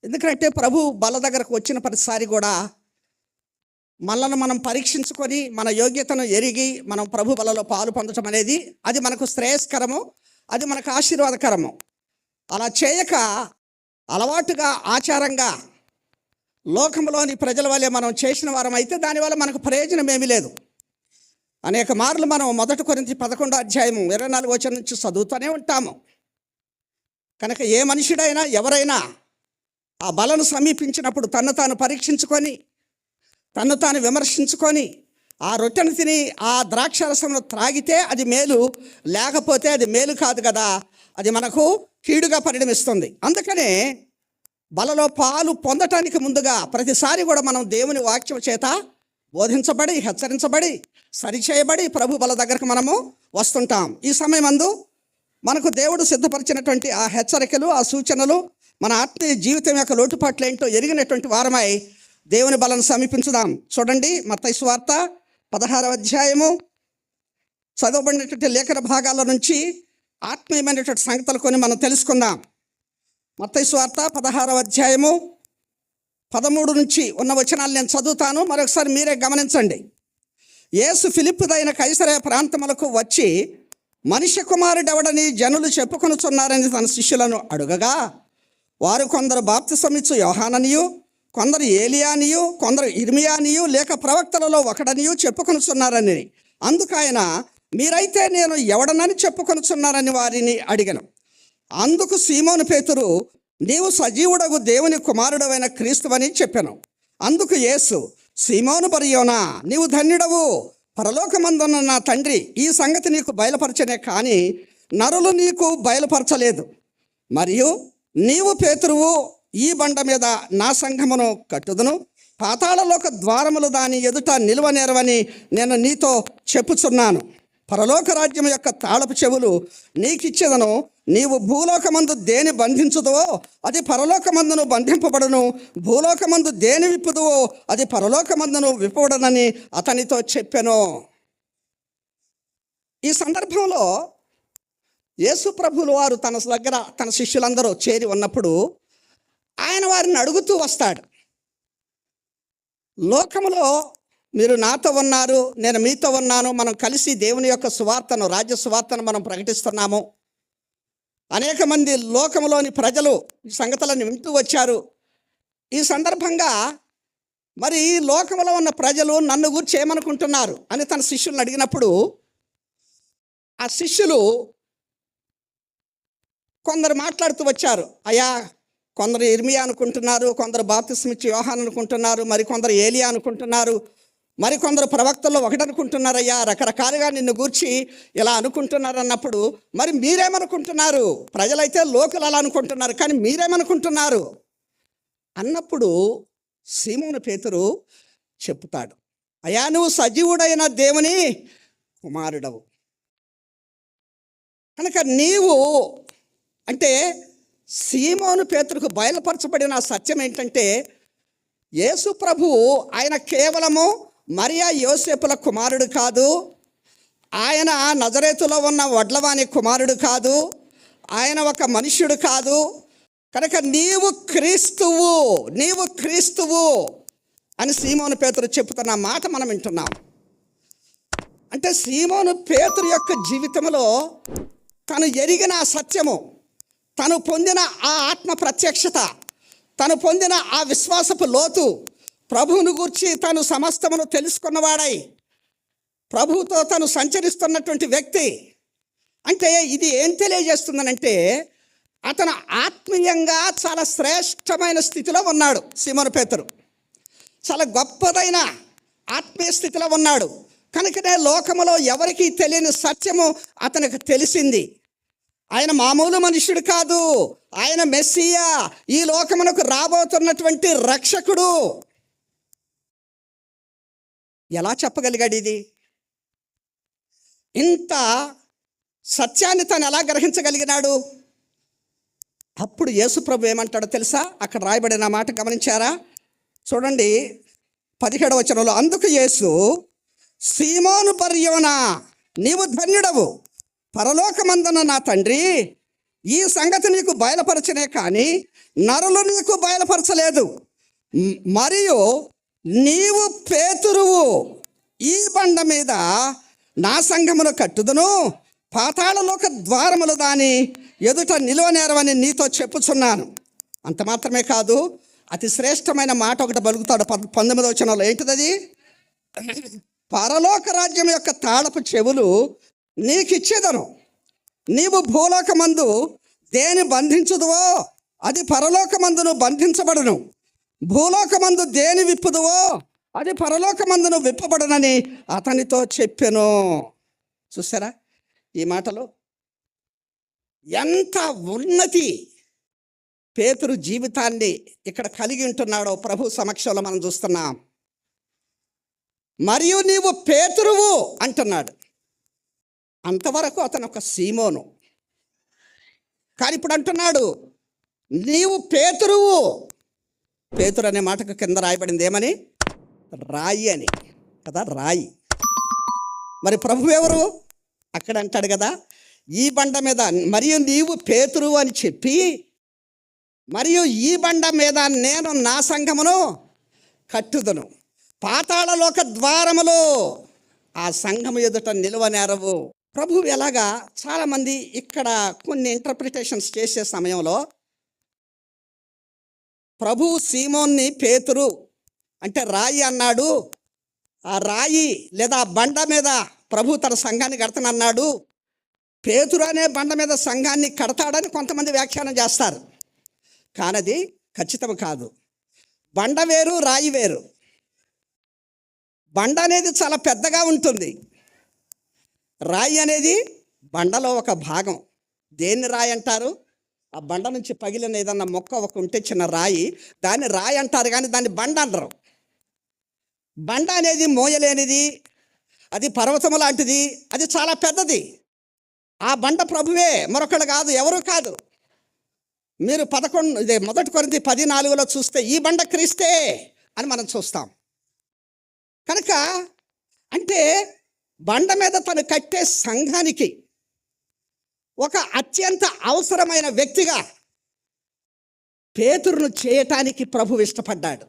ఎందుకంటే ప్రభు బల దగ్గరకు వచ్చిన ప్రతిసారి కూడా మనల్ని మనం పరీక్షించుకొని మన యోగ్యతను ఎరిగి మనం ప్రభు బలలో పాలు పొందడం అనేది అది మనకు శ్రేయస్కరము, అది మనకు ఆశీర్వాదకరము. అలా చేయక అలవాటుగా ఆచారంగా లోకంలోని ప్రజల వల్లే మనం చేసిన వారం అయితే దానివల్ల మనకు ప్రయోజనం ఏమీ లేదు. అనేక మార్లు మనం 1 కొరింథీ 11:24 నుంచి చదువుతూనే ఉంటాము. కనుక ఏ మనుషుడైనా ఎవరైనా ఆ బలను సమీపించినప్పుడు తన్ను తాను పరీక్షించుకొని తన్ను తాను విమర్శించుకొని ఆ రొట్టెను తిని ఆ ద్రాక్షరసమును త్రాగితే అది మేలు, లేకపోతే అది మేలు కాదు కదా, అది మనకు కీడుగా పరిణమిస్తుంది. అందుకనే బలలో పాలు పొందటానికి ముందుగా ప్రతిసారి కూడా మనం దేవుని వాక్యం చేత బోధించబడి, హెచ్చరించబడి, సరిచేయబడి ప్రభు బల దగ్గరకు మనము వస్తుంటాం. ఈ సమయమందు మనకు దేవుడు సిద్ధపరిచినటువంటి ఆ హెచ్చరికలు, ఆ సూచనలు మన ఆత్మీయ జీవితం యొక్క లోటుపాట్లు ఏంటో ఎరిగినటువంటి వారమై దేవుని బలను సమీపించుదాం. చూడండి, మత్తయి సువార్త 16వ అధ్యాయము చదవబడినటువంటి లేఖన భాగాల నుంచి ఆత్మీయమైనటువంటి సంగతులు కొన్ని మనం తెలుసుకుందాం. మత్తయి సువార్త 16వ అధ్యాయము 13 నుంచి ఉన్న వచనాలు నేను చదువుతాను, మరొకసారి మీరే గమనించండి. యేసు ఫిలిప్పుదైన కైసరయ ప్రాంతములకు వచ్చి మనుష్య కుమారుడెవడని జనులు చెప్పుకొనుచున్నారని తన శిష్యులను అడుగగా, వారు కొందరు బాప్తిసమిచ్చు యోహాననియు, కొందరు ఏలియానియు, కొందరు ఇర్మియానియు లేక ప్రవక్తలలో ఒకడనియు చెప్పుకొనుచున్నారని. అందుకు ఆయన, మీరైతే నేను ఎవడనని చెప్పుకొనుచున్నారని వారిని అడిగను. అందుకు సీమోను పేతురు, నీవు సజీవుడగు దేవుని కుమారుడవైన క్రీస్తువని చెప్పాను. అందుకు యేసు, సీమోను బర్యోనా, నీవు ధన్యుడవు, పరలోకమందున్న నా తండ్రి ఈ సంగతి నీకు బయలుపరచనే కానీ నరులు నీకు బయలుపరచలేదు. మరియు నీవు పేతురువు, ఈ బండ మీద నా సంఘమును కట్టుదును, పాతాళలోక ద్వారములు దాని ఎదుట నిలువనేరవని నేను నీతో చెప్పుచున్నాను. పరలోక రాజ్యం యొక్క తాళపు చెవులు నీకిచ్చేదను. నీవు భూలోకమందు దేని బంధించుదువో అది పరలోకమందును బంధింపబడును, భూలోకమందు దేని విప్పుదువో అది పరలోకమందును విప్పబడనని అతనితో చెప్పెను. ఈ సందర్భంలో యేసు ప్రభువుల వారు తన దగ్గర తన శిష్యులందరూ చేరి ఉన్నప్పుడు ఆయన వారిని అడుగుతూ వస్తాడు, లోకములో మీరు నాతో ఉన్నారు, నేను మీతో ఉన్నాను, మనం కలిసి దేవుని యొక్క సువార్తను, రాజ్య సువార్తను మనం ప్రకటిస్తున్నాము. అనేక మంది లోకంలోని ప్రజలు ఈ సంగతులను వింటూ వచ్చారు. ఈ సందర్భంగా మరి ఈ లోకంలో ఉన్న ప్రజలు నన్ను గురించి ఏమనుకుంటున్నారు అని తన శిష్యులను అడిగినప్పుడు ఆ శిష్యులు కొందరు మాట్లాడుతూ వచ్చారు. అయ్యా, కొందరు ఇర్మియా అనుకుంటున్నారు, కొందరు బాప్తిస్మిచ్చు యోహాను అనుకుంటున్నారు, మరి కొందరు ఏలియా అనుకుంటున్నారు, మరి కొందరు ప్రవక్తల్లో ఒకటనుకుంటున్నారయ్యా, రకరకాలుగా నిన్ను గూర్చి ఇలా అనుకుంటున్నారు అన్నప్పుడు మరి మీరేమనుకుంటున్నారు? ప్రజలైతే లోకులు అలా అనుకుంటున్నారు, కానీ మీరేమనుకుంటున్నారు అన్నప్పుడు సీమోను పేతురు చెప్తాడు, అయ్యా, నువ్వు సజీవుడైన దేవుని కుమారుడవు. కనుక నీవు అంటే సీమోను పేతురుకు బయలుపరచబడిన సత్యం ఏంటంటే, యేసు ప్రభువు ఆయన కేవలము మరియా యోసేపుల కుమారుడు కాదు, ఆయన నజరేతులో ఉన్న వడ్లవాని కుమారుడు కాదు, ఆయన ఒక మనుష్యుడు కాదు. కనుక నీవు క్రీస్తువు, నీవు క్రీస్తువు అని సీమోను పేతురు చెప్తున్న మాట మనం వింటున్నాం. అంటే సీమోను పేతురు యొక్క జీవితంలో తను ఎరిగిన ఆ సత్యము, తను పొందిన ఆ ఆత్మ ప్రత్యక్షత, తను పొందిన ఆ విశ్వాసపు లోతు, ప్రభువును గూర్చి తను సమస్తమును తెలుసుకున్నవాడై ప్రభువుతో తను సంచరిస్తున్నటువంటి వ్యక్తి. అంటే ఇది ఏం తెలియజేస్తుందనంటే, అతను ఆత్మీయంగా చాలా శ్రేష్టమైన స్థితిలో ఉన్నాడు. సీమోను పేతురు చాలా గొప్పదైన ఆత్మీయ స్థితిలో ఉన్నాడు. కనుకనే లోకములో ఎవరికీ తెలియని సత్యము అతనికి తెలిసింది. ఆయన మామూలు మనుష్యుడు కాదు, ఆయన మెస్సియా, ఈ లోకమునకు రాబోతున్నటువంటి రక్షకుడు. ఎలా చెప్పగలిగాడు ఇది? ఇంత సత్యాన్ని తను ఎలా గ్రహించగలిగినాడు? అప్పుడు యేసు ప్రభు ఏమంటాడో తెలుసా? అక్కడ రాయబడిన మాట గమనించారా? చూడండి 17వ వచనంలో, అందుకు యేసు, సీమోను బర్యోనా, నీవు ధన్యుడవు, పరలోకమందున నా తండ్రి ఈ సంగతి నీకు బయలుపరచనే కానీ నరులు నీకు బయలుపరచలేదు. మరియు నీవు పేతురువు, ఈ బండ మీద నా సంఘమును కట్టుదును, పాతాళలోక ద్వారములు దాని ఎదుట నిలువనేరవని నీతో చెప్పుచున్నాను. అంత మాత్రమే కాదు, అతి శ్రేష్టమైన మాట ఒకటి పలుకుతాడు 19వ వచనంలో. ఏంటిది? పరలోక రాజ్యం యొక్క తాళపు చెవులు నీకిచ్చేదను. నీవు భూలోకమందు దేని బంధించుదువో అది పరలోకమందును బంధించబడును, భూలోకమందు దేని విప్పుదువో అది పరలోకమందును విప్పబడునని అతనితో చెప్పెను. చూసారా ఈ మాటలు? ఎంత ఉన్నతి పేతురు జీవితాన్ని ఇక్కడ కలిగి ఉంటున్నాడో ప్రభు సమక్షంలో మనం చూస్తున్నాం. మరియు నీవు పేతురువు అంటున్నాడు. అంతవరకు అతను ఒక సీమోను, కానీ ఇప్పుడు అంటున్నాడు నీవు పేతురువు. పేతురు అనే మాటకు కింద రాయబడింది ఏమని? రాయి అని కదా, రాయి. మరి ప్రభు ఎవరు? అక్కడ అంటాడు కదా, ఈ బండ మీద మరియు నీవు పేతురువు అని చెప్పి, మరియు ఈ బండ మీద నేను నా సంఘమును కట్టుదును, పాతాళలోక ద్వారములు ఆ సంఘము ఎదుట నిలువనేరవు. ప్రభువు ఎలాగా చాలామంది ఇక్కడ కొన్ని ఇంటర్ప్రిటేషన్స్ చేసే సమయంలో ప్రభు సీమోన్ని పేతురు అంటే రాయి అన్నాడు, ఆ రాయి లేదా బండ మీద ప్రభు తన సంఘాన్ని కడతానన్నాడు, పేతురు అనే బండ మీద సంఘాన్ని కడతాడని కొంతమంది వ్యాఖ్యానం చేస్తారు. కానీ అది ఖచ్చితం కాదు. బండ వేరు, రాయి వేరు. బండ అనేది చాలా పెద్దగా ఉంటుంది, రాయి అనేది బండలో ఒక భాగం. దేన్ని రాయి అంటారు? ఆ బండ నుంచి పగిలిన ఏదన్నా మొక్క ఒక ఉంటే చిన్న రాయి, దాన్ని రాయి అంటారు, కానీ దాన్ని బండ అనరు. బండ అనేది మోయలేనిది, అది పర్వతము లాంటిది, అది చాలా పెద్దది. ఆ బండ ప్రభువే, మరొకళ్ళు కాదు, ఎవరు కాదు. మీరు 1 కొరింథీ 10:4 చూస్తే ఈ బండ క్రీస్తే అని మనం చూస్తాం. కనుక అంటే బండ మీద తను కట్టే సంఘానికి ఒక అత్యంత అవసరమైన వ్యక్తిగా పేతురును చేయటానికి ప్రభు ఇష్టపడ్డాడు.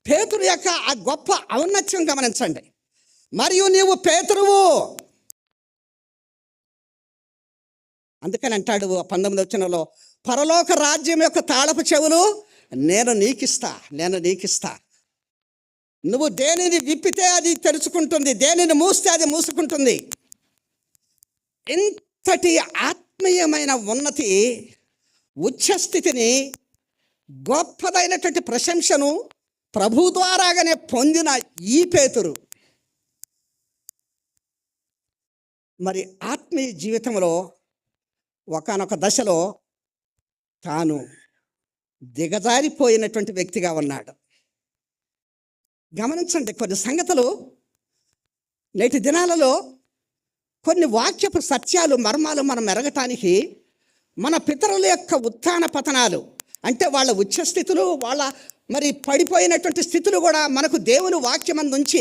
పేతురు యొక్క ఆ గొప్ప ఔన్నత్యం గమనించండి. మరియు నీవు పేతురువు, అందుకని అంటాడు 19వ వచనంలో, పరలోక రాజ్యం యొక్క తాళపు చెవులు నేను నీకిస్తా. నువ్వు దేనిని విప్పితే అది తెరుచుకుంటుంది, దేనిని మూస్తే అది మూసుకుంటుంది. ఇంతటి ఆత్మీయమైన ఉన్నతి, ఉచ్చస్థితిని, గొప్పదైనటువంటి ప్రశంసను ప్రభు ద్వారాగానే పొందిన ఈ పేతురు మరి ఆత్మీయ జీవితంలో ఒకానొక దశలో తాను దిగజారిపోయినటువంటి వ్యక్తిగా ఉన్నాడు. గమనించండి, కొన్ని సంగతులు నేటి దినాలలో కొన్ని వాక్యపు సత్యాలు, మర్మాలు మనం ఎరగటానికి మన పితరుల యొక్క ఉత్థాన పతనాలు, అంటే వాళ్ళ ఉచ్చస్థితులు, వాళ్ళ మరి పడిపోయినటువంటి స్థితులు కూడా మనకు దేవుని వాక్యమందుంచి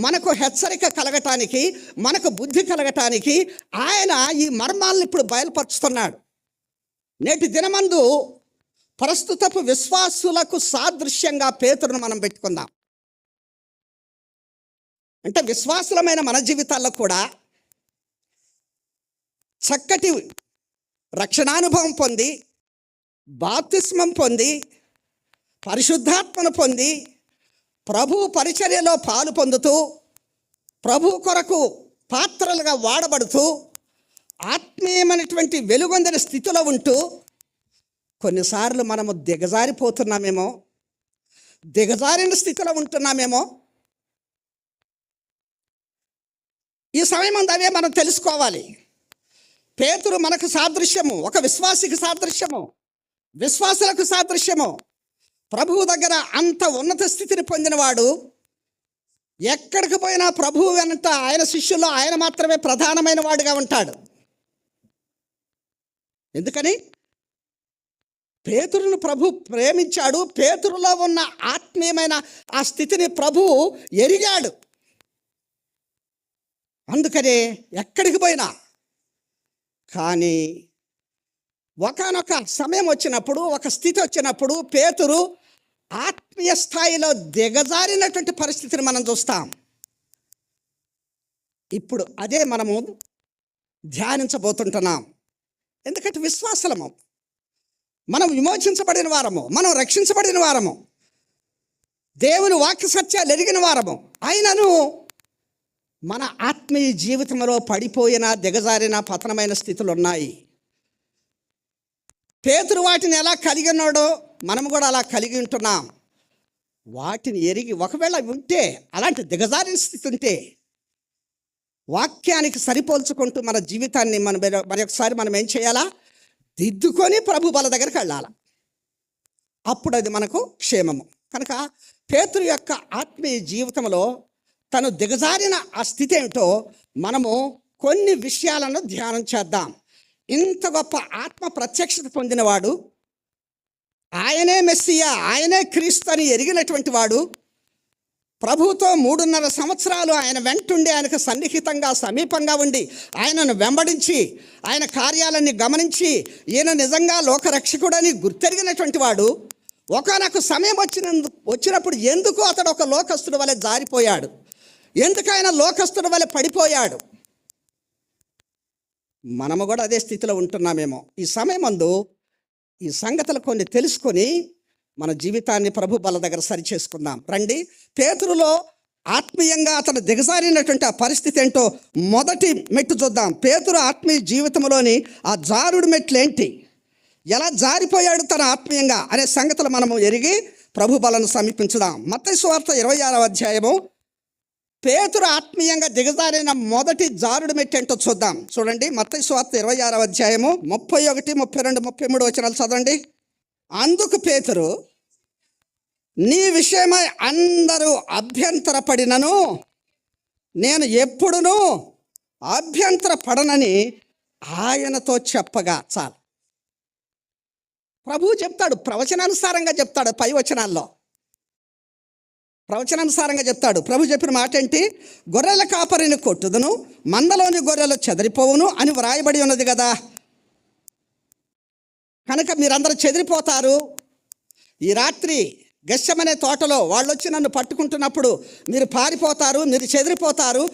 మనకు హెచ్చరిక కలగటానికి, మనకు బుద్ధి కలగటానికి ఆయన ఈ మర్మాలను ఇప్పుడు బయలుపరుస్తున్నాడు. నేటి దినమందు ప్రస్తుతపు విశ్వాసులకు సాదృశ్యంగా పేతురును మనం పెట్టుకుందాం. అంటే విశ్వాసులమైన మన జీవితాల్లో కూడా చక్కటి రక్షణానుభవం పొంది, బాప్తిస్మం పొంది, పరిశుద్ధాత్మను పొంది, ప్రభు పరిచర్యలో పాలు పొందుతూ, ప్రభు కొరకు పాత్రలుగా వాడబడుతూ, ఆత్మీయమైనటువంటి వెలుగొందిన స్థితిలో ఉంటూ కొన్నిసార్లు మనము దిగజారిపోతున్నామేమో, దిగజారిన స్థితిలో ఉంటున్నామేమో. ఈ సమయం అవే మనం తెలుసుకోవాలి. పేతురు మనకు సాదృశ్యము, ఒక విశ్వాసికి సాదృశ్యము, విశ్వాసులకు సాదృశ్యము. ప్రభువు దగ్గర అంత ఉన్నత స్థితిని పొందినవాడు ఎక్కడికి పోయినా ప్రభువు వెంట ఆయన శిష్యుల్లో ఆయన మాత్రమే ప్రధానమైన వాడుగా ఉంటాడు. ఎందుకని? పేతురును ప్రభు ప్రేమించాడు. పేతురులో ఉన్న ఆత్మీయమైన ఆ స్థితిని ప్రభువు ఎరిగాడు. అందుకనే ఎక్కడికి పోయినా, కానీ ఒకానొక సమయం వచ్చినప్పుడు, ఒక స్థితి వచ్చినప్పుడు పేతురు ఆత్మీయ స్థాయిలో దిగజారినటువంటి పరిస్థితిని మనం చూస్తాం. ఇప్పుడు అదే మనము ధ్యానించబోతుంటున్నాం. ఎందుకంటే విశ్వాసలము, మనం విమోచించబడిన వారము, మనం రక్షించబడిన వారము, దేవుని వాక్య సత్యాలు ఎరిగిన వారము. అయినను మన ఆత్మీయ జీవితంలో పడిపోయిన, దిగజారిన, పతనమైన స్థితులు ఉన్నాయి. పేతురు వాటిని ఎలా కలిగి ఉన్నాడో మనము కూడా అలా కలిగి ఉంటున్నాం. వాటిని ఎరిగి ఒకవేళ ఉంటే, అలాంటి దిగజారిన స్థితి ఉంటే, వాక్యానికి సరిపోల్చుకుంటూ మన జీవితాన్ని మరొకసారి మనం ఏం చేయాలా? దిద్దుకొని ప్రభు బల దగ్గరికి వెళ్ళాలి. అప్పుడు అది మనకు క్షేమము. కనుక పేతురు యొక్క ఆత్మీయ జీవితంలో తను దిగజారిన ఆ స్థితి ఏమిటో మనము కొన్ని విషయాలను ధ్యానం చేద్దాం. ఇంత గొప్ప ఆత్మ ప్రత్యక్షత పొందినవాడు, ఆయనే మెస్సియా, ఆయనే క్రీస్తు అని ఎరిగినటువంటి వాడు, ప్రభువుతో 3.5 సంవత్సరాలు ఆయన వెంటుండి, ఆయనకు సన్నిహితంగా సమీపంగా ఉండి, ఆయనను వెంబడించి, ఆయన కార్యాలన్నీ గమనించి, ఈయన నిజంగా లోకరక్షకుడని గుర్తెరిగినటువంటి వాడు, ఒకానొక సమయం వచ్చినప్పుడు ఎందుకు అతడు ఒక లోకస్తుడి వలె జారిపోయాడు? ఎందుకు ఆయన లోకస్తుడి వలె పడిపోయాడు? మనము కూడా అదే స్థితిలో ఉంటున్నామేమో. ఈ సమయమందు ఈ సంగతులు కొన్ని తెలుసుకొని మన జీవితాన్ని ప్రభు బల దగ్గర సరి చేసుకుందాం. రండి, పేతురులో ఆత్మీయంగా అతను దిగజారినటువంటి ఆ పరిస్థితి ఏంటో మొదటి మెట్టు చూద్దాం. పేతురు ఆత్మీయ జీవితంలోని ఆ జారుడు మెట్లు ఏంటి, ఎలా జారిపోయాడు తన ఆత్మీయంగా అనే సంగతులు మనము ఎరిగి ప్రభు బలను సమీపించుదాం. మత్తయి సువార్త 26వ అధ్యాయము పేతురు ఆత్మీయంగా దిగజారిన మొదటి జారుడు మెట్టు ఏంటో చూద్దాం. చూడండి, మత్తయి సువార్త 26వ అధ్యాయము 31, 32, 33 వచనాలు చదవండి. అందుకు పేతురు, నీ విషయమై అందరూ అభ్యంతరపడినను నేను ఎప్పుడునూ అభ్యంతరపడనని ఆయనతో చెప్పగా. చాలు, ప్రభువు చెప్తాడు, ప్రవచనానుసారంగా చెప్తాడు. పై వచనాల్లో ప్రవచనానుసారంగా చెప్తాడు. ప్రభు చెప్పిన మాట ఏంటి? గొర్రెల కాపరిని కొట్టుదును, మందలోని గొర్రెలు చెదిరిపోవును అని వ్రాయబడి ఉన్నది కదా. కనుక మీరందరూ చెదిరిపోతారు. ఈ రాత్రి గెత్సెమనే తోటలో వాళ్ళు వచ్చి నన్ను పట్టుకుంటున్నప్పుడు మీరు పారిపోతారు, మీరు చెదిరిపోతారు.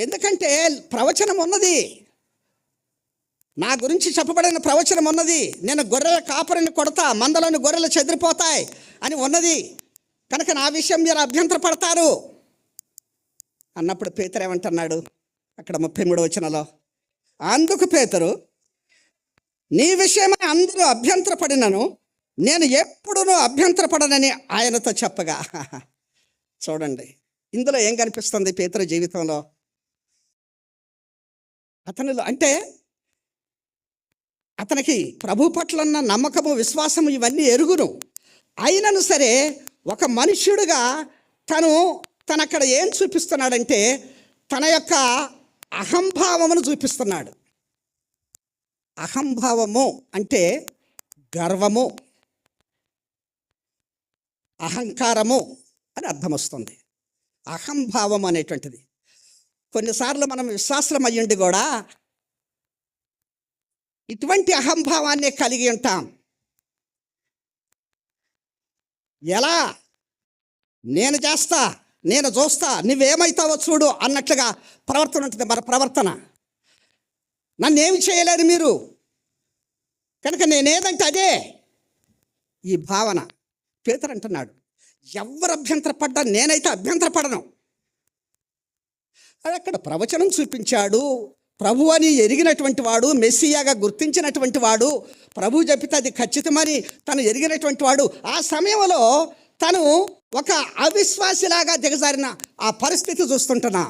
ఎందుకంటే ప్రవచనం ఉన్నది, నా గురించి చెప్పబడిన ప్రవచనం ఉన్నది. నేను గొర్రెల కాపరిని కొడతా, మందలోని గొర్రెలు చెదిరిపోతాయి అని ఉన్నది. కనుక నా విషయం మీరు అభ్యంతర పడతారు అన్నప్పుడు పేతురు ఏమంటున్నాడు అక్కడ 33వ వచనంలో? అందుకు పేతురు, నీ విషయమై అందరూ అభ్యంతరపడినను నేను ఎప్పుడూ అభ్యంతరపడనని ఆయనతో చెప్పగా. చూడండి, ఇందులో ఏం కనిపిస్తుంది పేతురు జీవితంలో? అతనిలో అంటే అతనికి ప్రభు పట్ల ఉన్న నమ్మకము, విశ్వాసము ఇవన్నీ ఎరుగును. అయినను సరే ఒక మనుష్యుడిగా తను అక్కడ ఏం చూపిస్తున్నాడంటే తన యొక్క అహంభావమును చూపిస్తున్నాడు. అహంభావము అంటే గర్వము, అహంకారము అని అర్థం వస్తుంది. అహంభావం అనేటువంటిది కొన్నిసార్లు మనం విశ్వాసం అయ్యుండి కూడా ఇటువంటి అహంభావాన్ని కలిగి ఉంటాం. ఎలా? నేను చేస్తా, నేను చూస్తా, నువ్వేమవుతావో చూడు అన్నట్లుగా ప్రవర్తన ఉంటుంది. మన ప్రవర్తన, నన్నేమి చేయలేరు మీరు, కనుక నేనేదంటే అదే ఈ భావన. పేతురు అంటున్నాడు, ఎవరు అభ్యంతరపడ్డా నేనైతే అభ్యంతరపడను. అది అక్కడ ప్రవచనం చూపించాడు. ప్రభు అని ఎరిగినటువంటి వాడు, మెస్సియాగా గుర్తించినటువంటి వాడు, ప్రభు చెప్పితే అది ఖచ్చితమని తను ఎరిగినటువంటి వాడు. ఆ సమయంలో తను ఒక అవిశ్వాసిలాగా దిగజారిన ఆ పరిస్థితి చూస్తుంటున్నా,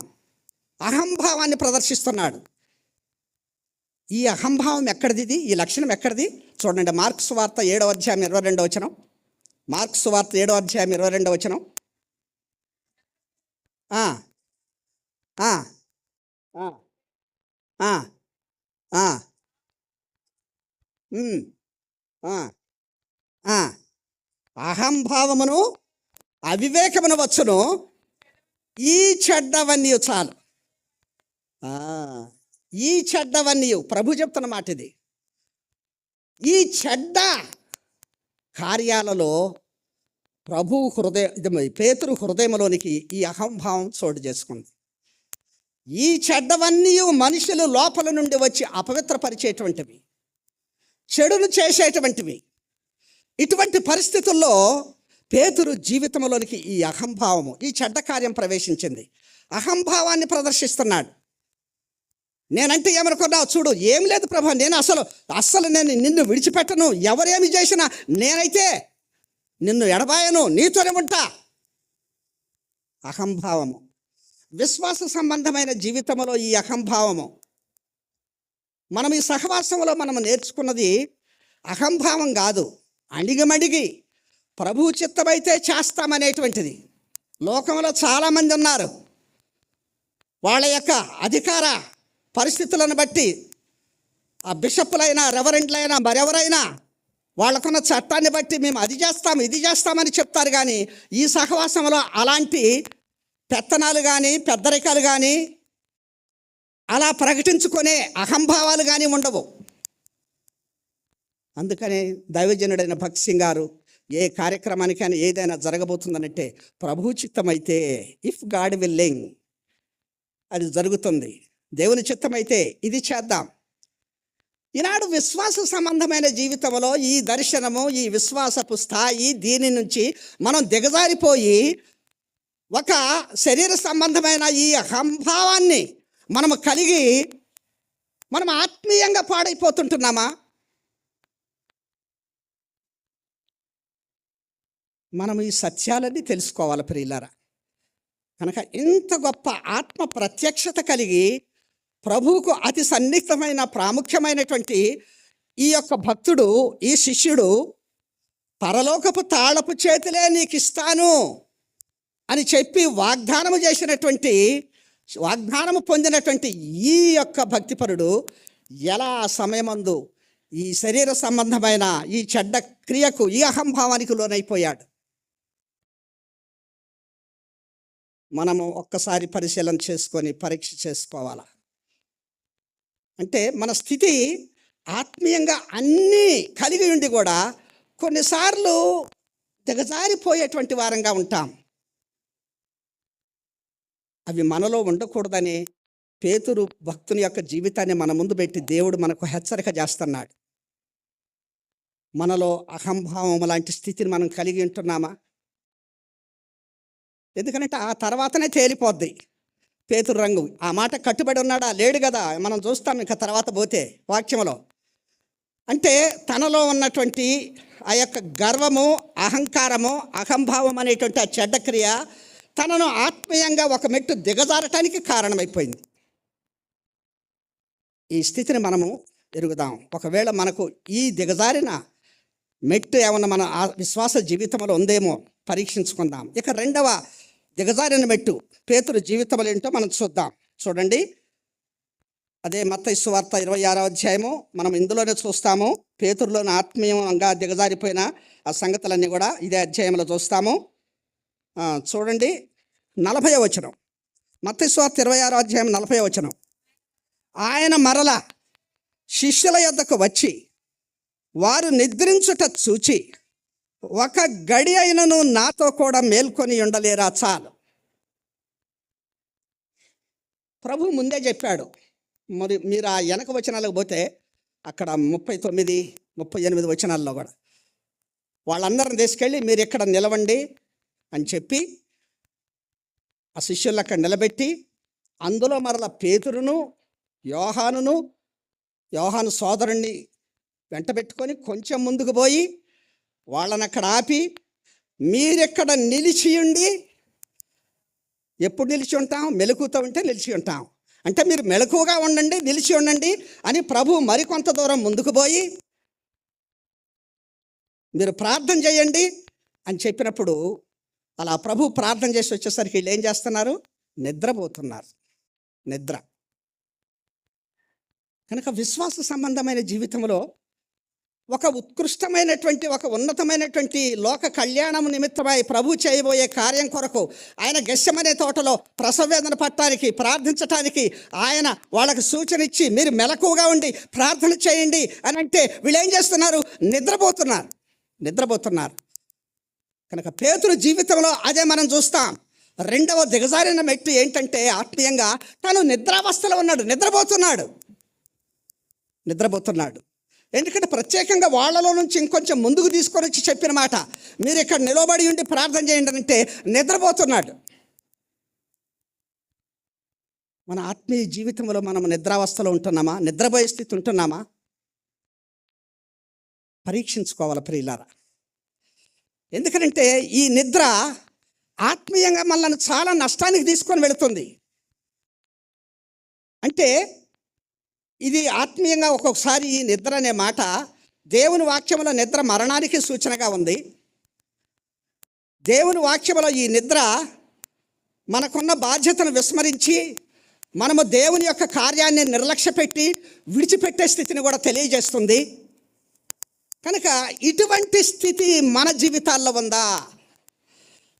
అహంభావాన్ని ప్రదర్శిస్తున్నాడు. ఈ అహంభావం ఎక్కడిది? ఈ లక్షణం ఎక్కడిది? చూడండి, మార్కు సువార్త 7వ అధ్యాయం 22వ వచనం. మార్కు సువార్త 7వ అధ్యాయం 22వ వచనం. అహంభావమును అవివేకమును వచ్చును, ఈ చెడ్డవన్నీ చాలు. ఈ చెడ్డవన్నీ ప్రభు చెప్తున్న మాట ఇది. ఈ చెడ్డ కార్యాలలో పేతురు హృదయంలోనికి ఈ అహంభావం చోటు చేసుకుంది. ఈ చెడ్డవన్నీ మనుషులు లోపల నుండి వచ్చి అపవిత్రపరిచేటువంటివి, చెడును చేసేటువంటివి. ఇటువంటి పరిస్థితుల్లో పేతురు జీవితంలోనికి ఈ అహంభావము, ఈ చెడ్డ కార్యం ప్రవేశించింది. అహంభావాన్ని ప్రదర్శిస్తున్నాడు. నేనంటే ఏమనుకున్నావు, చూడు, ఏం లేదు ప్రభా, నేను అస్సలు నేను నిన్ను విడిచిపెట్టను, ఎవరేమి చేసినా నేనైతే నిన్ను ఎడబాయను, నీతోనే ఉంటా. అహంభావము, విశ్వాస సంబంధమైన జీవితంలో ఈ అహంభావము, మనం ఈ సహవాసంలో మనం నేర్చుకున్నది అహంభావం కాదు, అణిగిమణిగి ప్రభువు చిత్తమైతే చేస్తామనేటువంటిది. లోకంలో చాలామంది ఉన్నారు, వాళ్ళ యొక్క అధికార పరిస్థితులను బట్టి ఆ బిషప్పులైనా రెవరెంట్లైనా మరెవరైనా వాళ్ళకున్న చట్టాన్ని బట్టి మేము అది చేస్తాం ఇది చేస్తామని చెప్తారు. కానీ ఈ సహవాసంలో అలాంటి పెత్తనాలు కానీ పెద్దరికాలు కానీ అలా ప్రకటించుకునే అహంభావాలు కానీ ఉండవు. అందుకని దైవజనుడైన భక్త్ సింగ్ గారు ఏ కార్యక్రమానికైనా ఏదైనా జరగబోతుందనంటే ప్రభు చిత్తమైతే, ఇఫ్ గాడ్ విల్లింగ్, అది జరుగుతుంది. దేవుని చిత్తమైతే ఇది చేద్దాం. ఈనాడు విశ్వాస సంబంధమైన జీవితంలో ఈ దర్శనము, ఈ విశ్వాసపు స్థాయి, దీని నుంచి మనం దిగజారిపోయి ఒక శరీర సంబంధమైన ఈ అహంభావాన్ని మనము కలిగి మనం ఆత్మీయంగా పాడైపోతుంటున్నామా? మనం ఈ సత్యాలన్నీ తెలుసుకోవాలి ప్రియులారా. కనుక ఇంత గొప్ప ఆత్మ ప్రత్యక్షత కలిగి ప్రభువుకు అతి సన్నిహితమైన ప్రాముఖ్యమైనటువంటి ఈ యొక్క భక్తుడు, ఈ శిష్యుడు పరలోకపు తాళపు చేతులే నీకు ఇస్తాను అని చెప్పి వాగ్దానము పొందినటువంటి ఈ యొక్క భక్తిపరుడు ఎలా సమయమందు ఈ శరీర సంబంధమైన ఈ చెడ్డ క్రియకు, ఈ అహంభావానికి లోనైపోయాడు. మనము ఒక్కసారి పరిశీలన చేసుకొని పరీక్ష చేసుకోవాలా. అంటే మన స్థితి ఆత్మీయంగా అన్నీ కలిగి ఉండి కూడా కొన్నిసార్లు దిగజారిపోయేటువంటి వారంగా ఉంటాం. అవి మనలో ఉండకూడదని పేతురు భక్తుని యొక్క జీవితాన్ని మన ముందు పెట్టి దేవుడు మనకు హెచ్చరిక చేస్తున్నాడు. మనలో అహంభావం లాంటి స్థితిని మనం కలిగి ఉంటున్నామా? ఎందుకంటే ఆ తర్వాతనే తేలిపోద్ది పేతురు రంగు. ఆ మాట కట్టుబడి ఉన్నాడా లేడు కదా, మనం చూస్తాం ఇక తర్వాత పోతే వాక్యంలో. అంటే తనలో ఉన్నటువంటి ఆ యొక్క గర్వము, అహంకారము, అహంభావం అనేటువంటి ఆ చెడ్డ క్రియ తనను ఆత్మీయంగా ఒక మెట్టు దిగజారటానికి కారణమైపోయింది. ఈ స్థితిని మనము ఎరుగుదాం. ఒకవేళ మనకు ఈ దిగజారిన మెట్టు ఏమన్నా మన విశ్వాస జీవితంలో ఉందేమో పరీక్షించుకుందాం. ఇక రెండవ దిగజారిన మెట్టు పేతురు జీవితంలో ఏంటో మనం చూద్దాం. చూడండి, అదే మత్తయి సువార్త 26వ అధ్యాయము. మనం ఇందులోనే చూస్తాము పేతురులోని ఆత్మీయంగా దిగజారిపోయిన ఆ సంగతులన్నీ కూడా ఇదే అధ్యాయంలో చూస్తాము. చూడండి 40వ వచనం, మత్తయి సువార్త 26వ అధ్యాయం 40వ వచనం. ఆయన మరల శిష్యుల యొద్దకు వచ్చి వారు నిద్రించుట చూచి, ఒక గడి అయినను నాతో కూడా మేల్కొని ఉండలేరా, చాలు. ప్రభు ముందే చెప్పాడు. మరి మీరు ఆ వెనక వచనాలకు పోతే అక్కడ 39, 38 వచనాల్లో కూడా వాళ్ళందరిని తీసుకెళ్ళి మీరు ఇక్కడ నిలవండి అని చెప్పి ఆ శిష్యులు అక్కడ నిలబెట్టి, అందులో మరల పేతురును యోహాను సోదరుణ్ణి వెంట పెట్టుకొని కొంచెం ముందుకు పోయి వాళ్ళని అక్కడ ఆపి, మీరెక్కడ నిలిచి ఉండి, ఎప్పుడు నిలిచి ఉంటాం? మెలకుతో ఉంటే నిలిచి ఉంటాం. అంటే మీరు మెలకుగా ఉండండి, నిలిచి ఉండండి అని ప్రభు మరికొంత దూరం ముందుకు పోయి మీరు ప్రార్థన చేయండి అని చెప్పినప్పుడు, అలా ప్రభు ప్రార్థన చేసి వచ్చేసరికి వీళ్ళు ఏం చేస్తున్నారు? నిద్రపోతున్నారు. నిద్ర. కనుక విశ్వాస సంబంధమైన జీవితంలో ఒక ఉత్కృష్టమైనటువంటి ఒక ఉన్నతమైనటువంటి లోక కళ్యాణం నిమిత్తమై ప్రభు చేయబోయే కార్యం కొరకు ఆయన గెస్సెమనే తోటలో ప్రసవేదన పట్టడానికి ప్రార్థించటానికి ఆయన వాళ్ళకి సూచన ఇచ్చి మీరు మెలకువగా ఉండి ప్రార్థన చేయండి అని అంటే వీళ్ళు ఏం చేస్తున్నారు? నిద్రపోతున్నారు. కనుక పేతురు జీవితంలో అదే మనం చూస్తాం. రెండవ దిగజారిన మెట్టు ఏంటంటే ఆత్మీయంగా తను నిద్రావస్థలో ఉన్నాడు, నిద్రపోతున్నాడు. ఎందుకంటే ప్రత్యేకంగా వాళ్ళలో నుంచి ఇంకొంచెం ముందుకు తీసుకొని వచ్చి చెప్పిన మాట, మీరు ఇక్కడ నిలబడి ఉండి ప్రార్థన చేయండి అంటే నిద్రపోతున్నాడు. మన ఆత్మీయ జీవితంలో మనం నిద్రావస్థలో ఉంటున్నామా? నిద్రపోయే స్థితి ఉంటున్నామా? పరీక్షించుకోవాలి ప్రియులారా. ఎందుకంటే ఈ నిద్ర ఆత్మీయంగా మనల్ని చాలా నష్టానికి తీసుకొని వెళుతుంది. అంటే ఇది ఆత్మీయంగా ఒక్కొక్కసారి ఈ నిద్ర అనే మాట దేవుని వాక్యంలో నిద్ర మరణానికి సూచనగా ఉంది. దేవుని వాక్యంలో ఈ నిద్ర మనకున్న బాధ్యతను విస్మరించి మనము దేవుని యొక్క కార్యాన్ని నిర్లక్ష్యపెట్టి విడిచిపెట్టే స్థితిని కూడా తెలియజేస్తుంది. కనుక ఇటువంటి స్థితి మన జీవితాల్లో ఉందా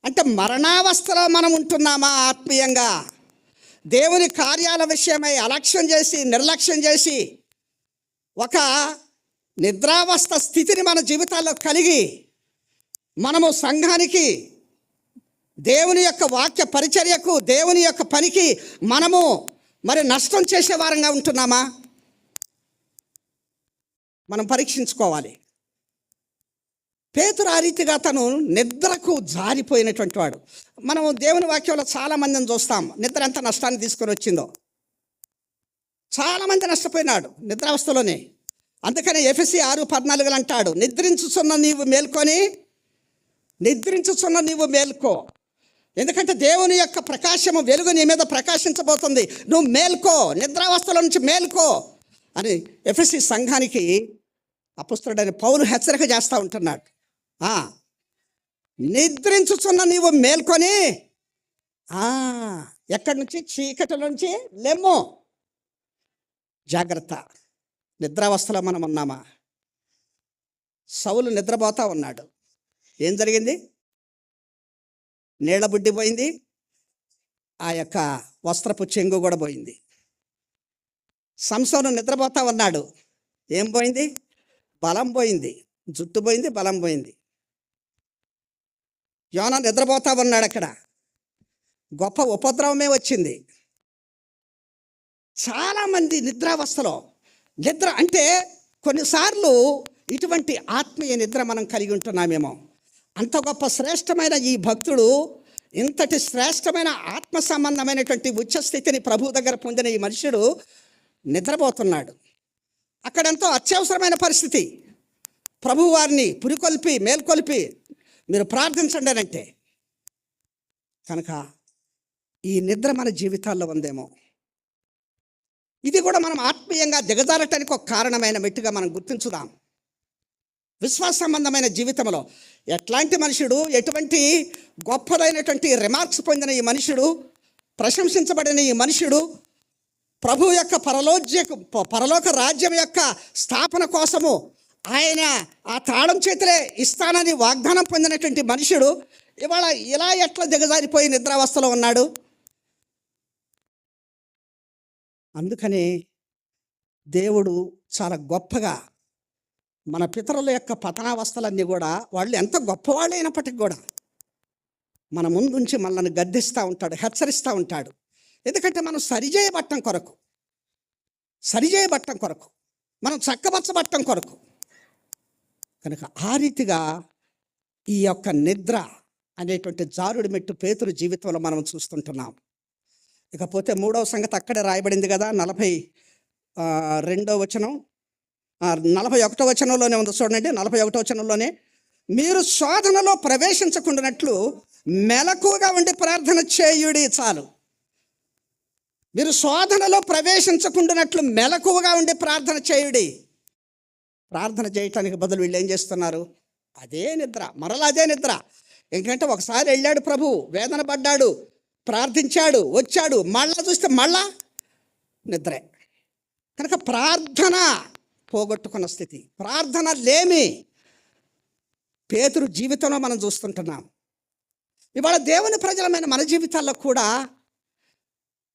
అంటే మరణావస్థలో మనం ఉంటున్నామా? ఆత్మీయంగా దేవుని కార్యాల విషయమై అలక్ష్యం చేసి నిర్లక్ష్యం చేసి ఒక నిద్రావస్థ స్థితిని మన జీవితాల్లో కలిగి మనము సంఘానికి, దేవుని యొక్క వాక్య పరిచర్యకు, దేవుని యొక్క పనికి మనము మరి నష్టం చేసే వారంగా ఉంటున్నామా? మనం పరీక్షించుకోవాలి. పేతురు ఆ రీతిగా తను నిద్రకు జారిపోయినటువంటి వాడు. మనం దేవుని వాక్యంలో చాలామందిని చూస్తాం. నిద్ర ఎంత నష్టాన్ని తీసుకొని వచ్చిందో. చాలామంది నష్టపోయినాడు నిద్రావస్థలోనే. అందుకని ఎఫెసీ 6:14 అంటాడు, నిద్రించుచున్న నీవు మేల్కో. ఎందుకంటే దేవుని యొక్క ప్రకాశము, వెలుగు నీ మీద ప్రకాశించబోతుంది. నువ్వు మేల్కో, నిద్రావస్థలో నుంచి మేల్కో అని ఎఫెసీ సంఘానికి అపొస్తలుడైన పౌలు హెచ్చరిక చేస్తూ ఉంటున్నాడు. నిద్రించుచున్న నీవు మేల్కొని ఎక్కడి నుంచి? చీకటి నుంచి లెమ్ము. జాగ్రత్త. నిద్రావస్థలో మనం ఉన్నామా? సౌలు నిద్రపోతా ఉన్నాడు. ఏం జరిగింది? నీళ్ల బుడ్డి పోయింది, ఆ యొక్క వస్త్రపు చెంగు కూడా పోయింది. సంసోను నిద్రపోతా ఉన్నాడు. ఏం పోయింది? బలం పోయింది. జుట్టు పోయింది, బలం పోయింది. యోనా నిద్రపోతా ఉన్నాడు. అక్కడ గొప్ప ఉపద్రవమే వచ్చింది. చాలామంది నిద్రావస్థలో. నిద్ర అంటే కొన్నిసార్లు ఇటువంటి ఆత్మీయ నిద్ర మనం కలిగి ఉంటున్నామేమో. అంత గొప్ప శ్రేష్టమైన ఈ భక్తుడు ఇంతటి శ్రేష్టమైన ఆత్మ సంబంధమైనటువంటి ఉచ్చస్థితిని ప్రభు దగ్గర పొందిన ఈ మనుషుడు నిద్రపోతున్నాడు. అక్కడంతో అత్యవసరమైన పరిస్థితి. ప్రభు వారిని పురికొల్పి మేల్కొల్పి మీరు ప్రార్థించండి అని అంటే, కనుక ఈ నిద్ర మన జీవితాల్లో ఉందేమో. ఇది కూడా మనం ఆత్మీయంగా దిగజారటానికి ఒక కారణమైన మెట్టుగా మనం గుర్తించుదాం. విశ్వాస సంబంధమైన జీవితంలో ఎట్లాంటి మనుషుడు, ఎటువంటి గొప్పదైనటువంటి రిమార్క్స్ పొందిన ఈ మనుషుడు, ప్రశంసించబడిన ఈ మనుషుడు ప్రభు యొక్క పరలోక రాజ్యం యొక్క స్థాపన కోసము ఆయన ఆ తాళం చేతులే ఇస్తానని వాగ్దానం పొందినటువంటి మనుషుడు ఇవాళ ఇలా ఎట్లా దిగజారిపోయి నిద్రావస్థలో ఉన్నాడు? అందుకని దేవుడు చాలా గొప్పగా మన పితరుల యొక్క పతనావస్థలన్నీ కూడా వాళ్ళు ఎంత గొప్పవాళ్ళు అయినప్పటికీ కూడా మన ముందుంచి మనల్ని గద్దిస్తూ ఉంటాడు, హెచ్చరిస్తూ ఉంటాడు. ఎందుకంటే మనం సరిచేయబట్టం కొరకు, మనం చక్కబచ్చబట్టం కొరకు. కనుక ఆ రీతిగా ఈ యొక్క నిద్ర అనేటువంటి జారుడి మెట్టు పేతురు జీవితంలో మనం చూస్తుంటున్నాం. ఇకపోతే 3వ సంగతి అక్కడే రాయబడింది కదా, 42వ వచనం, 41వ వచనంలోనే ఉంది చూడండి. 41వ వచనంలోనే, మీరు శోధనలో ప్రవేశించకుండానట్లు మెలకువగా ఉండి ప్రార్థన చేయుడి. చాలు. మీరు శోధనలో ప్రవేశించకుండానట్లు మెలకువగా ఉండి ప్రార్థన చేయుడి. ప్రార్థన చేయటానికి బదులు వీళ్ళు ఏం చేస్తున్నారు? అదే నిద్ర, మరలా అదే నిద్ర. ఎందుకంటే ఒకసారి వెళ్ళాడు ప్రభు, వేదన పడ్డాడు, ప్రార్థించాడు, వచ్చాడు, మళ్ళా చూస్తే మళ్ళా నిద్రే. కనుక ప్రార్థన పోగొట్టుకున్న స్థితి, ప్రార్థన లేమి పేతురు జీవితంలో మనం చూస్తుంటున్నాం. ఇవాళ దేవుని ప్రజలమైన మన జీవితాల్లో కూడా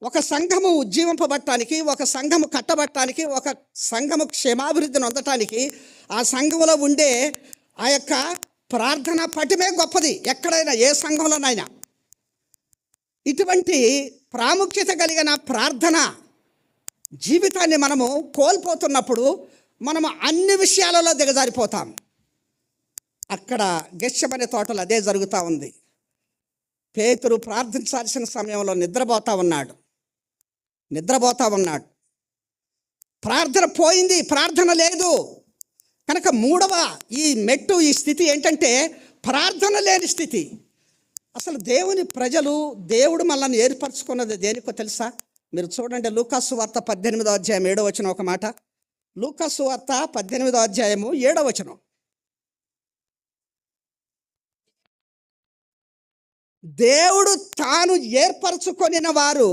ఒక సంఘము ఉజ్జీవింపబడటానికి, ఒక సంఘము కట్టబడటానికి, ఒక సంఘము క్షేమాభివృద్ధిని పొందటానికి ఆ సంఘములో ఉండే ఆ యొక్క ప్రార్థన పటిమే గొప్పది. ఎక్కడైనా ఏ సంఘంలోనైనా ఇటువంటి ప్రాముఖ్యత కలిగిన ప్రార్థన జీవితాన్ని మనము కోల్పోతున్నప్పుడు మనము అన్ని విషయాలలో దిగజారిపోతాం. అక్కడ గెత్సేమనే తోటలో అదే జరుగుతూ ఉంది. పేతురు ప్రార్థించాల్సిన సమయంలో నిద్రపోతూ ఉన్నాడు. ప్రార్థన పోయింది, ప్రార్థన లేదు. కనుక మూడవ ఈ మెట్టు, ఈ స్థితి ఏంటంటే ప్రార్థన లేని స్థితి. అసలు దేవుని ప్రజలు, దేవుడు మనల్ని ఏర్పరచుకున్నది దేనికో తెలుసా? మీరు చూడండి, లూకాసు వార్త 18వ అధ్యాయం 7వ వచనం ఒక మాట. లూకాసు వార్త 18వ అధ్యాయము 7వ వచనం. దేవుడు తాను ఏర్పరచుకొనిన వారు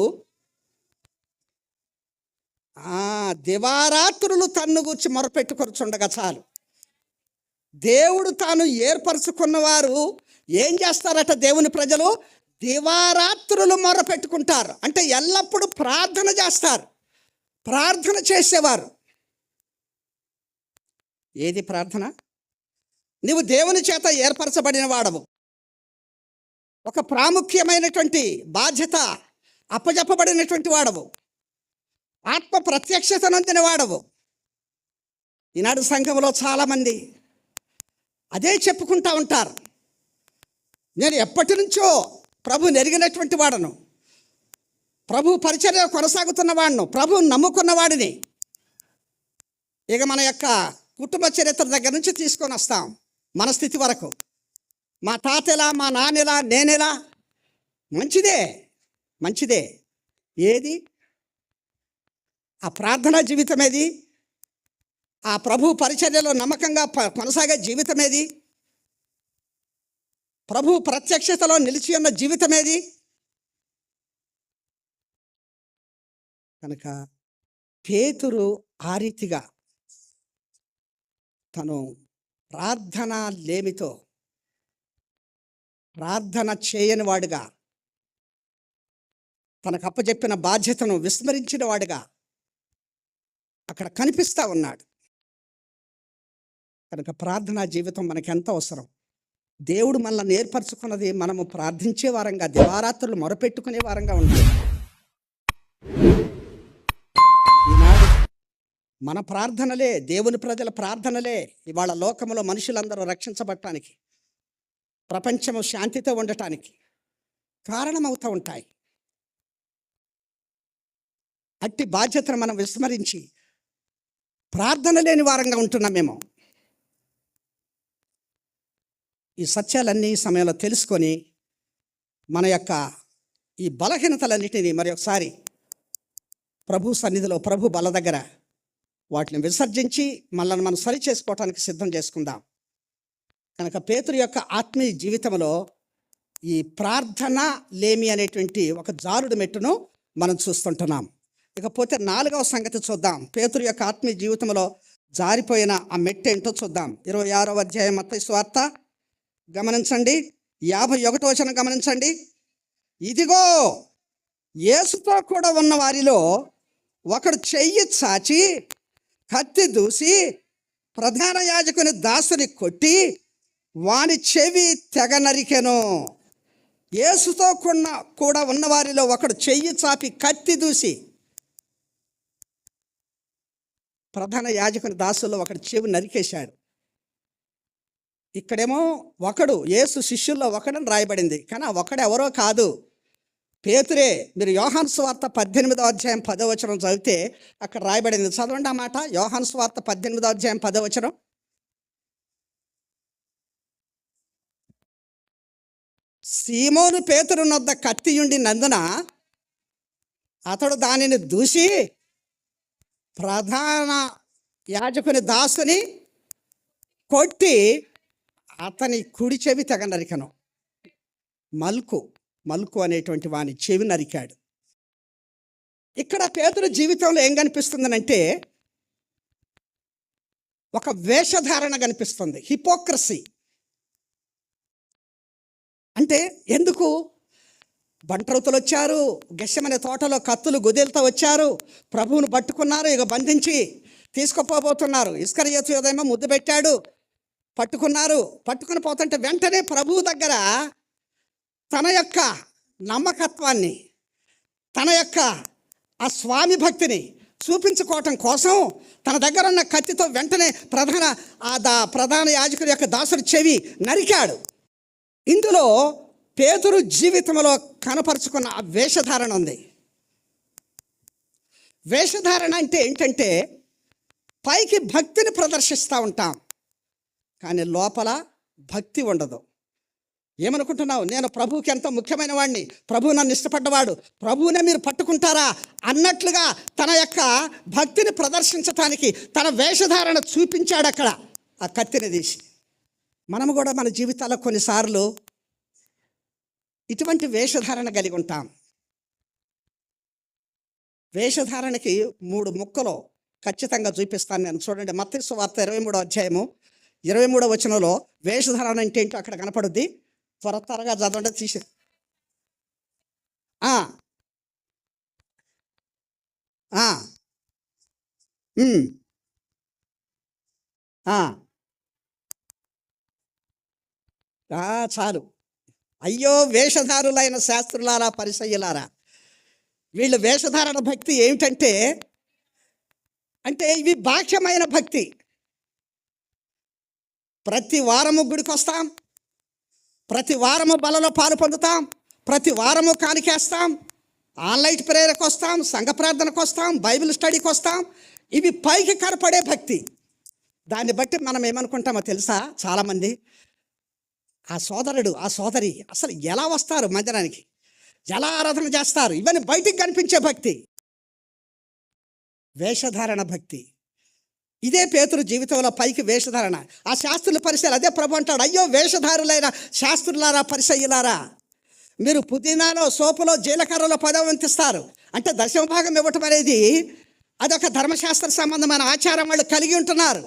దివారాత్రులు తన్ను గూర్చి మొరపెట్టుకొనుచుండగా చాలు. దేవుడు తాను ఏర్పరచుకున్న వారు ఏం చేస్తారట? దేవుని ప్రజలు దివారాత్రులు మొరపెట్టుకుంటారు. అంటే ఎల్లప్పుడూ ప్రార్థన చేస్తారు. ప్రార్థన చేసేవారు. ఏది ప్రార్థన? నీవు దేవుని చేత ఏర్పరచబడిన వాడవు. ఒక ప్రాముఖ్యమైనటువంటి బాధ్యత అప్పజెప్పబడినటువంటి వాడవు. ఆత్మ ప్రత్యక్షత నొందిన వాడవు. ఈనాడు సంఘంలో చాలామంది అదే చెప్పుకుంటూ ఉంటారు. నేను ఎప్పటి నుంచో ప్రభు నెరిగినటువంటి వాడను, ప్రభు పరిచర్య కొనసాగుతున్న వాడను, ప్రభువుని నమ్ముకున్న వాడిని. ఇక మన యొక్క కుటుంబ చరిత్ర దగ్గర నుంచి తీసుకొని వస్తాం మన స్థితి వరకు. మా తాతెలా, మా నాన్నెలా, నేనెలా. మంచిదే. ఏది ఆ ప్రార్థనా జీవితం? ఏది ఆ ప్రభు పరిచర్యలో నమ్మకంగా కొనసాగే జీవితం? ఏది ప్రభు ప్రత్యక్షతలో నిలిచి ఉన్న జీవితం? ఏది? కనుక పేతురు ఆ రీతిగా తను ప్రార్థన లేమితో, ప్రార్థన చేయని వాడుగా, తనకు అప్పచెప్పిన బాధ్యతను విస్మరించిన వాడుగా అక్కడ కనిపిస్తూ ఉన్నాడు. కనుక ప్రార్థనా జీవితం మనకి ఎంత అవసరం. దేవుడు మనల్ని ఏర్పరచుకున్నది మనము ప్రార్థించే వారంగా, దివారాత్రులు మొరపెట్టుకునే వారంగా ఉండాలి. ఈనాడు మన ప్రార్థనలే, దేవుని ప్రజల ప్రార్థనలే ఇవాళ లోకంలో మనుషులందరూ రక్షించబడటానికి, ప్రపంచము శాంతితో ఉండటానికి కారణమవుతూ ఉంటాయి. అట్టి బాధ్యతను మనం విస్మరించి ప్రార్థన లేని వారంగా ఉంటున్నాం మేము. ఈ సత్యాలన్నీ సమయంలో తెలుసుకొని మన యొక్క ఈ బలహీనతలన్నిటినీ మరి ఒకసారి ప్రభు సన్నిధిలో, ప్రభు బల దగ్గర వాటిని విసర్జించి మనల్ని మనం సరి చేసుకోవటానికి సిద్ధం చేసుకుందాం. కనుక పేతురు యొక్క ఆత్మీయ జీవితంలో ఈ ప్రార్థన లేమి అనేటువంటి ఒక జారుడు మెట్టును మనం చూస్తుంటున్నాం. ఇకపోతే 4వ సంగతి చూద్దాం. పేతురు యొక్క ఆత్మీయ జీవితంలో జారిపోయిన ఆ మెట్టు ఏంటో చూద్దాం. 26వ అధ్యాయం మత్తయి సువార్త గమనించండి, 51వ వచనం గమనించండి. ఇదిగో యేసుతో కూడా ఉన్న వారిలో ఒకడు చెయ్యి చాచి కత్తి దూసి ప్రధాన యాజకుని దాసుని కొట్టి వాని చెవి తెగ నరికెను. యేసుతో కూడా ఉన్న వారిలో ఒకడు చెయ్యి చాపి కత్తి దూసి ప్రధాన యాజకుని దాసుల్లో ఒకడు చెవి నరికేశాడు. ఇక్కడేమో ఒకడు, యేసు శిష్యుల్లో ఒకడని రాయబడింది, కానీ ఆ ఒకడు ఎవరో కాదు, పేతురే. మీరు యోహాను సువార్త 18వ అధ్యాయం 10వ వచనం చదివితే అక్కడ రాయబడింది. చదవండి ఆ మాట. యోహాను సువార్త 18వ అధ్యాయం 10వ వచనం. సీమోను పేతురునొద్ద కత్తియుండి నందున అతడు దానిని దూసి ప్రధాన యాజకుని దాసుని కొట్టి అతని కుడి చెవి తెగ నరికెను. మల్కు అనేటువంటి వాని చెవి నరికాడు. ఇక్కడ పేతురు జీవితంలో ఏం కనిపిస్తుందనంటే ఒక వేషధారణ కనిపిస్తుంది, హిపోక్రసీ. అంటే ఎందుకు? బంట్రౌతులు వచ్చారు, గెషమనే తోటలో కత్తులు గుదేలతో వచ్చారు, ప్రభువును పట్టుకున్నారు, ఇక బంధించి తీసుకుపోబోతున్నారు. ఇస్కరియోతు యోధేమో ముద్దు పెట్టాడు, పట్టుకున్నారు. పట్టుకుని పోతుంటే వెంటనే ప్రభువు దగ్గర తన యొక్క నమ్మకత్వాన్ని, తన యొక్క ఆ స్వామి భక్తిని చూపించుకోవటం కోసం తన దగ్గర ఉన్న కత్తితో వెంటనే ప్రధాన యాజకుడి యొక్క దాసుడి చెవి నరికాడు. ఇందులో పేతురు జీవితంలో కనపరుచుకున్న ఆ వేషధారణ ఉంది. వేషధారణ అంటే ఏంటంటే పైకి భక్తిని ప్రదర్శిస్తూ ఉంటాం, కానీ లోపల భక్తి ఉండదు. ఏమనుకుంటున్నావు? నేను ప్రభువుకి ఎంతో ముఖ్యమైన వాడిని, ప్రభువు నన్ను ఇష్టపడ్డవాడు, ప్రభువునే మీరు పట్టుకుంటారా అన్నట్లుగా తన యొక్క భక్తిని ప్రదర్శించటానికి తన వేషధారణ చూపించాడు అక్కడ ఆ కత్తిని తీసి. మనము కూడా మన జీవితాల్లో కొన్నిసార్లు ఇటువంటి వేషధారణ కలిగి ఉంటాం. వేషధారణకి 3 ముక్కలు ఖచ్చితంగా చూపిస్తాను నేను. చూడండి, మత్తయి సువార్త 23వ అధ్యాయము 23వ వచనంలో వేషధారణ అంటే ఏంటో అక్కడ కనపడుద్ది. త్వరగా చదవండి, తీసి. చాలు. అయ్యో వేషధారులైన శాస్త్రులారా, పరిసయ్యులారా, వీళ్ళు వేషధారణ భక్తి ఏమిటంటే ఇవి బాహ్యమైన భక్తి. ప్రతి వారము గుడికి వస్తాం, ప్రతి వారము బలలో పాలు పొందుతాం, ప్రతి వారము కానికేస్తాం, ఆన్లైన్ ప్రేయర్కి వస్తాం, సంఘ ప్రార్థనకు వస్తాం, బైబిల్ స్టడీకి వస్తాం. ఇవి పైకి కనపడే భక్తి. దాన్ని బట్టి మనం ఏమనుకుంటామో తెలుసా? చాలామంది ఆ సోదరుడు, ఆ సోదరి అసలు ఎలా వస్తారు మందిరానికి, ఎలా ఆరాధన చేస్తారు, ఇవన్నీ బయటికి కనిపించే భక్తి, వేషధారణ భక్తి. ఇదే పేతురు జీవితంలో పైకి వేషధారణ. ఆ శాస్త్రుల పరిసయ్యులు, అదే ప్రభు అంటాడు, అయ్యో వేషధారులైన శాస్త్రులారా, పరిసయ్యులారా, మీరు పుదీనాలో, సోపులో, జీలకర్రలో 10వ వంతిస్తారు. అంటే 10వ భాగం ఇవ్వటం అనేది అదొక ధర్మశాస్త్ర సంబంధమైన ఆచారం వాళ్ళు కలిగి ఉంటున్నారు.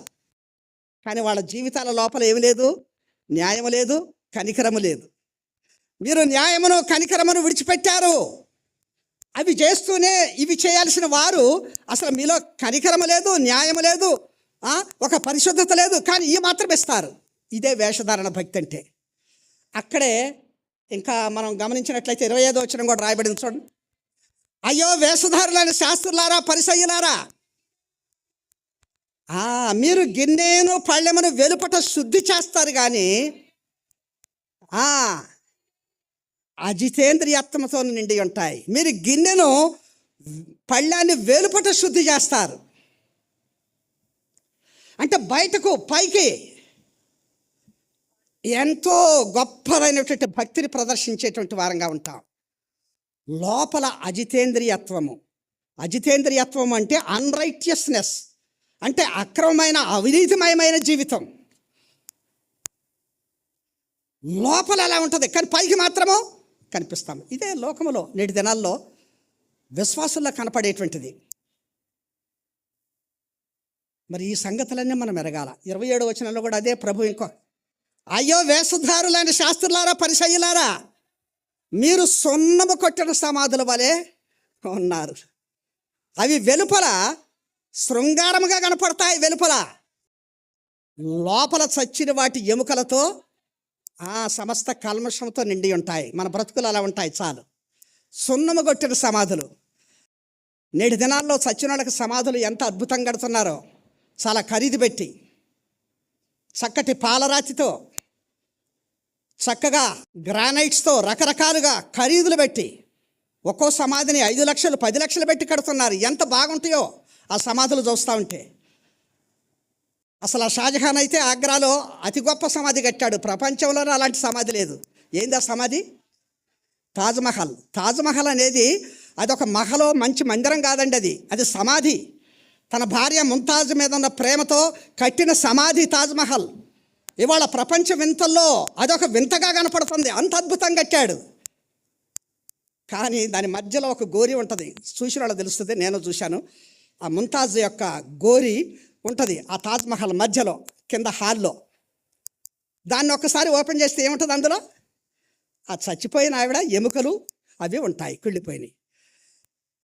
కానీ వాళ్ళ జీవితాల లోపల ఏమి లేదు, న్యాయము లేదు, కనికరము లేదు. మీరు న్యాయమును కనికరమును విడిచిపెట్టారు. అవి చేస్తూనే ఇవి చేయాల్సిన వారు అసలు మీలో కనికరము లేదు, న్యాయము లేదు, ఒక పరిశుద్ధత లేదు, కానీ ఈ మాత్రం ఇస్తారు. ఇదే వేషధారణ భక్తి అంటే. అక్కడే ఇంకా మనం గమనించినట్లయితే 25వ వచనం కూడా రాయబడింది చూడండి. అయ్యో వేషధారులైన శాస్త్రులారా, పరిసయ్యులారా, మీరు గిన్నెను పళ్ళెమును వెలుపట శుద్ధి చేస్తారు, కానీ అజితేంద్రియత్వంతో నిండి ఉంటాయి. మీరు గిన్నెను పళ్ళాన్ని వెలుపట శుద్ధి చేస్తారు. అంటే బయటకు పైకి ఎంతో గొప్పదైనటువంటి భక్తిని ప్రదర్శించేటువంటి వారంగా ఉంటాం. లోపల అజితేంద్రియత్వము. అజితేంద్రియత్వం అంటే అన్రైటియస్నెస్, అంటే అక్రమమైన, అవినీతిమయమైన జీవితం. లోపల ఎలా ఉంటుంది, కానీ పైకి మాత్రము కనిపిస్తాం. ఇదే లోకములో నేటి దినాల్లో విశ్వాసుల్లో కనపడేటువంటిది. మరి ఈ సంగతులన్నీ మనం ఎరగాల. 27వ వచనంలో కూడా అదే ప్రభు అయ్యో వేషధారులైన శాస్త్రులారా, పరిసయ్యులారా, మీరు సున్నము కొట్టిన సమాధుల వలె ఉన్నారు. అవి వెలుపల శృంగారముగా కనపడతాయి, వెలుపల, లోపల చచ్చిన వాటి ఎముకలతో సమస్త కల్మషంతో నిండి ఉంటాయి. మన బ్రతుకులు అలా ఉంటాయి. చాలు. సున్నము కొట్టిన సమాధులు. నేటి దినాల్లో చచ్చిన వాళ్ళకి సమాధులు ఎంత అద్భుతంగా కడుతున్నారో, చాలా ఖరీదు పెట్టి, చక్కటి పాలరాతితో, చక్కగా గ్రానైట్స్తో, రకరకాలుగా ఖరీదులు పెట్టి ఒక్కో సమాధిని 5 లక్షలు 10 లక్షలు పెట్టి కడుతున్నారు. ఎంత బాగుంటాయో ఆ సమాధులు చూస్తూ ఉంటే. అసలు ఆ షాజహాన్ అయితే ఆగ్రాలో అతి గొప్ప సమాధి కట్టాడు. ప్రపంచంలోనే అలాంటి సమాధి లేదు. ఏంది ఆ సమాధి? తాజ్మహల్. తాజ్మహల్ అనేది అదొక మహలో మంచి మందిరం కాదండి, అది సమాధి. తన భార్య ముంతాజ్ మీద ఉన్న ప్రేమతో కట్టిన సమాధి తాజ్మహల్. ఇవాళ ప్రపంచ వింతల్లో అదొక వింతగా కనపడుతుంది, అంత అద్భుతంగా కట్టాడు. కానీ దాని మధ్యలో ఒక గోరి ఉంటుంది. చూసిన వాళ్ళు తెలుస్తుంది, నేను చూశాను. ఆ ముంతాజ్ యొక్క గోరి ఉంటుంది ఆ తాజ్మహల్ మధ్యలో కింద హాల్లో. దాన్ని ఒక్కసారి ఓపెన్ చేస్తే ఏముంటుంది అందులో? ఆ చచ్చిపోయిన ఆవిడ ఎముకలు అవి ఉంటాయి, కుళ్ళిపోయినాయి.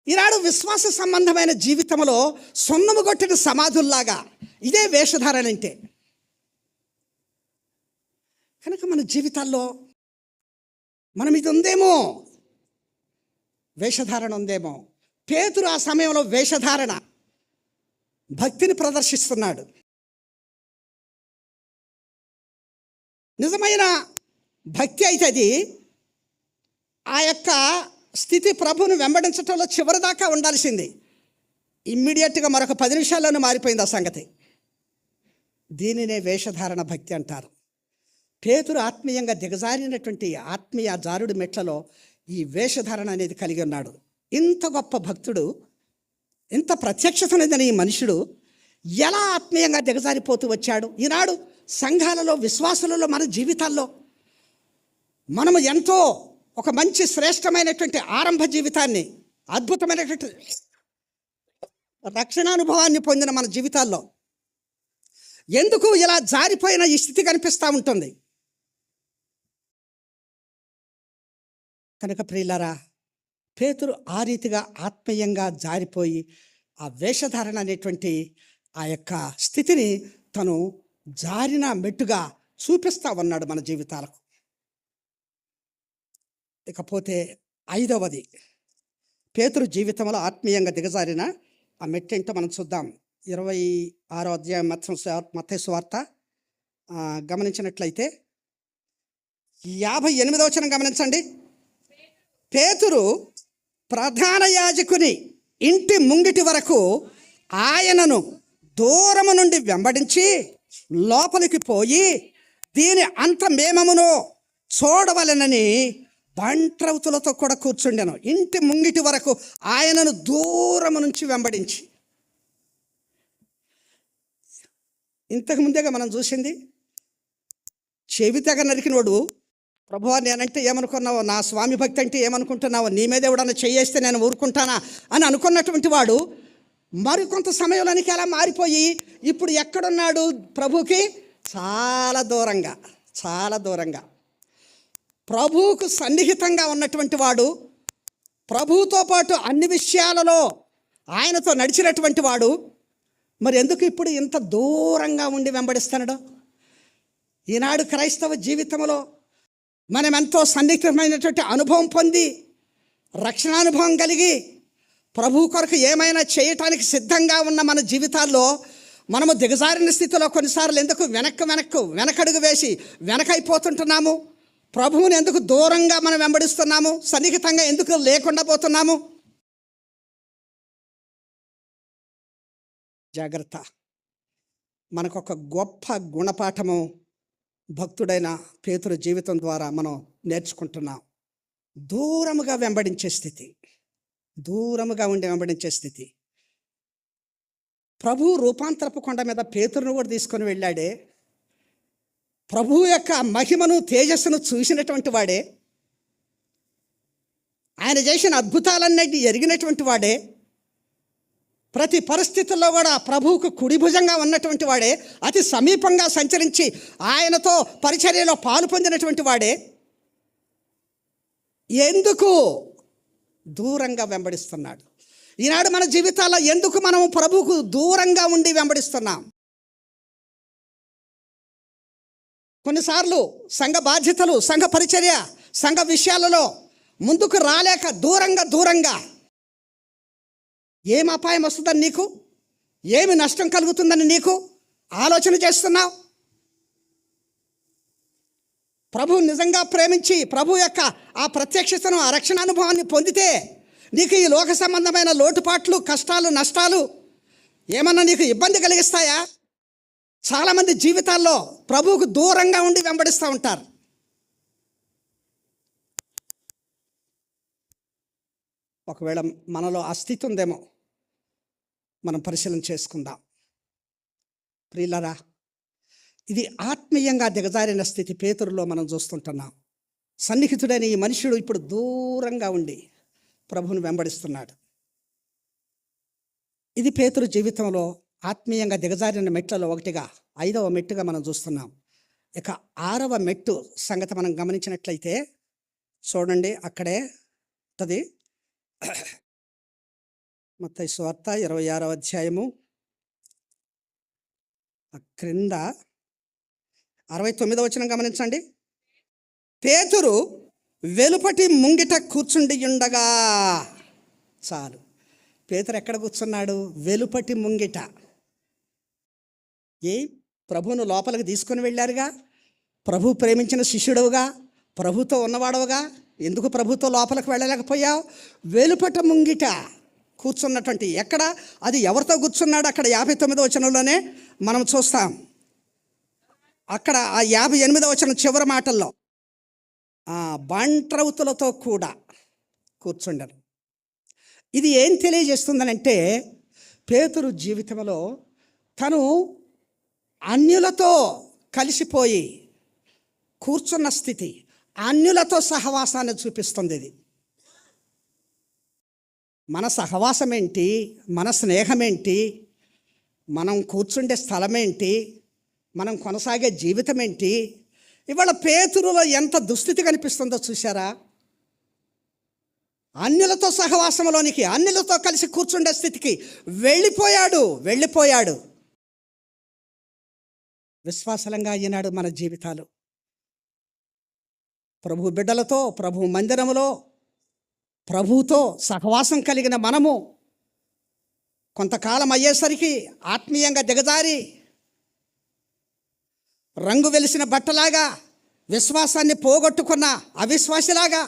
ఈనాడు విశ్వాస సంబంధమైన జీవితంలో సున్నము కొట్టిన సమాధుల్లాగా ఇదే వేషధారణ అంటే. కనుక మన జీవితాల్లో మనం ఇది ఉందేమో, వేషధారణ ఉందేమో. పేతురు ఆ సమయంలో వేషధారణ భక్తిని ప్రదర్శిస్తున్నాడు. నిజమైన భక్తి అయితే అది ఆ యొక్క స్థితి ప్రభువును వెంబడించటంలో చివరిదాకా ఉండాల్సింది. ఇమ్మీడియట్గా మరొక 10 నిమిషాల్లోనే మారిపోయింది ఆ సంగతి. దీనినే వేషధారణ భక్తి అంటారు. పేతురు ఆత్మీయంగా దిగజారినటువంటి ఆత్మీయ జారుడు మెట్లలో ఈ వేషధారణ అనేది కలిగి ఉన్నాడు. ఇంత గొప్ప భక్తుడు, ఇంత ప్రత్యక్షతనేదని ఈ మనుషుడు ఎలా ఆత్మీయంగా దిగజారిపోతూ వచ్చాడు? ఈనాడు సంఘాలలో, విశ్వాసులలో, మన జీవితాల్లో మనము ఎంతో ఒక మంచి శ్రేష్టమైనటువంటి ఆరంభ జీవితాన్ని, అద్భుతమైనటువంటి రక్షణానుభవాన్ని పొందిన మన జీవితాల్లో ఎందుకు ఇలా జారిపోయిన ఈ స్థితి కనిపిస్తూ ఉంటుంది? కనుక ప్రియులారా, పేతురు ఆ రీతిగా ఆత్మీయంగా జారిపోయి ఆ వేషధారణ అనేటువంటి ఆ యొక్క స్థితిని తను జారిన మెట్టుగా చూపిస్తూ ఉన్నాడు మన జీవితాలకు. ఇకపోతే 5వది, పేతురు జీవితంలో ఆత్మీయంగా దిగజారిన ఆ మెట్టేంటో మనం చూద్దాం. 26వ అధ్యాయం మత్తయి సువార్త గమనించినట్లయితే 58వ వచనం గమనించండి. పేతురు ప్రధాన యాజకుని ఇంటి ముంగిటి వరకు ఆయనను దూరము నుండి వెంబడించి లోపలికి పోయి దీని అంతమేమమునో చూడవలెనని బంట్రౌతులతో కూడా కూర్చుండెను. ఇంటి ముంగిటి వరకు ఆయనను దూరము నుంచి వెంబడించి. ఇంతకు ముందేగా మనం చూసింది, చెవి తెగ నరికినోడు, ప్రభువా నేనంటే ఏమనుకున్నావో, నా స్వామి భక్తి అంటే ఏమనుకుంటున్నావో, నీ మీద ఎవడన్నా చేయేస్తే నేను ఊరుకుంటానా అని అనుకున్నటువంటి వాడు మరికొంత సమయంలోనికి ఎలా మారిపోయి ఇప్పుడు ఎక్కడున్నాడు? ప్రభుకి చాలా దూరంగా, చాలా దూరంగా, ప్రభువుకు సన్నిహితంగా ఉన్నటువంటి వాడు, ప్రభువుతో పాటు అన్ని విషయాలలో ఆయనతో నడిచినటువంటి వాడు మరి ఎందుకు ఇప్పుడు ఇంత దూరంగా ఉండి వెంబడిస్తున్నాడు? ఈనాడు క్రైస్తవ జీవితంలో మనం ఎంతో సన్నిహితమైనటువంటి అనుభవం పొంది, రక్షణానుభవం కలిగి, ప్రభు కొరకు ఏమైనా చేయటానికి సిద్ధంగా ఉన్న మన జీవితాల్లో మనము దిగజారిన స్థితిలో కొన్నిసార్లు ఎందుకు వెనకడుగు వేసి వెనకైపోతుంటున్నాము? ప్రభువుని ఎందుకు దూరంగా మనం వెంబడిస్తున్నాము? సన్నిహితంగా ఎందుకు లేకుండా పోతున్నాము? జాగ్రత్త. మనకొక గొప్ప గుణపాఠము భక్తుడైన పేతురు జీవితం ద్వారా మనం నేర్చుకుంటున్నాం. దూరముగా వెంబడించే స్థితి, దూరముగా ఉండి వెంబడించే స్థితి. ప్రభు రూపాంతరపు కొండ మీద పేతురును కూడా తీసుకొని వెళ్ళాడే, ప్రభువు యొక్క మహిమను తేజస్సును చూసినటువంటి వాడే, ఆయన చేసిన అద్భుతాలన్నిటిని ఎరిగినటువంటి వాడే, ప్రతి పరిస్థితుల్లో కూడా ప్రభువుకు కుడిభుజంగా ఉన్నటువంటి వాడే, అతి సమీపంగా సంచరించి ఆయనతో పరిచర్యలో పాలు పొందినటువంటి వాడే ఎందుకు దూరంగా వెంబడిస్తున్నాడు? ఈనాడు మన జీవితాల్లో ఎందుకు మనము ప్రభువుకు దూరంగా ఉండి వెంబడిస్తున్నాం? కొన్నిసార్లు సంఘ బాధ్యతలు, సంఘ పరిచర్య, సంఘ విషయాలలో ముందుకు రాలేక దూరంగా ఏం అపాయం వస్తుందని నీకు, ఏమి నష్టం కలుగుతుందని నీకు ఆలోచన చేస్తున్నావు? ప్రభు నిజంగా ప్రేమించి ప్రభు యొక్క ఆ ప్రత్యక్షతను, ఆ రక్షణ అనుభవాన్ని పొందితే నీకు ఈ లోక సంబంధమైన లోటుపాట్లు, కష్టాలు, నష్టాలు ఏమన్నా నీకు ఇబ్బంది కలిగిస్తాయా? చాలామంది జీవితాల్లో ప్రభువుకు దూరంగా ఉండి వెంబడిస్తూ ఉంటారు. ఒకవేళ మనలో ఆ స్థితి ఉందేమో మనం పరిశీలన చేసుకుందాం. ప్రియులారా, ఇది ఆత్మీయంగా దిగజారిన స్థితి పేతురులో మనం చూస్తుంటున్నాం. సన్నిహితుడైన ఈ మనుషుడు ఇప్పుడు దూరంగా ఉండి ప్రభువును వెంబడిస్తున్నాడు. ఇది పేతురు జీవితంలో ఆత్మీయంగా దిగజారిన మెట్లలో ఒకటిగా 5వ మెట్టుగా మనం చూస్తున్నాం. ఇక 6వ మెట్టు సంగతి మనం గమనించినట్లయితే చూడండి, అక్కడే ఉంటుంది. మత్తయి సువార్త 26వ అధ్యాయము క్రింద 69వ వచనం గమనించండి. పేతురు వెలుపటి ముంగిట కూర్చుండి ఉండగా. చాలు, పేతురు ఎక్కడ కూర్చున్నాడు? వెలుపటి ముంగిట. ప్రభువును లోపలికి తీసుకొని వెళ్ళారుగా, ప్రభు ప్రేమించిన శిష్యుడవుగా, ప్రభుతో ఉన్నవాడవుగా, ఎందుకు ప్రభుతో లోపలికి వెళ్ళలేకపోయావు? వెలుపట ముంగిట కూర్చున్నటువంటి ఎక్కడ, అది ఎవరితో కూర్చున్నాడు? అక్కడ 59వ వచనంలోనే మనం చూస్తాం. అక్కడ ఆ 58వ వచనం చివరి మాటల్లో బంట్రౌతులతో కూడా కూర్చుండరు. ఇది ఏం తెలియజేస్తుందనంటే, పేతురు జీవితంలో తను అన్యులతో కలిసిపోయి కూర్చున్న స్థితి, అన్యులతో సహవాసాన్ని చూపిస్తుంది. ఇది మన సహవాసం ఏంటి, మన స్నేహం ఏంటి, మనం కూర్చుండే స్థలం ఏంటి, మనం కొనసాగే జీవితం ఏంటి? ఇవాళ పేతురులో ఎంత దుస్థితి కనిపిస్తుందో చూసారా? అన్యులతో సహవాసంలోనికి, అన్యులతో కలిసి కూర్చుండే స్థితికి వెళ్ళిపోయాడు. విశ్వాసలంగా ఈనాడు మన జీవితాలు ప్రభు బిడ్డలతో, ప్రభు మందిరములో ప్రభుతో సహవాసం కలిగిన మనము కొంతకాలం అయ్యేసరికి ఆత్మీయంగా దిగజారి రంగు వెలిసిన బట్టలాగా, విశ్వాసాన్ని పోగొట్టుకున్న అవిశ్వాసిలాగా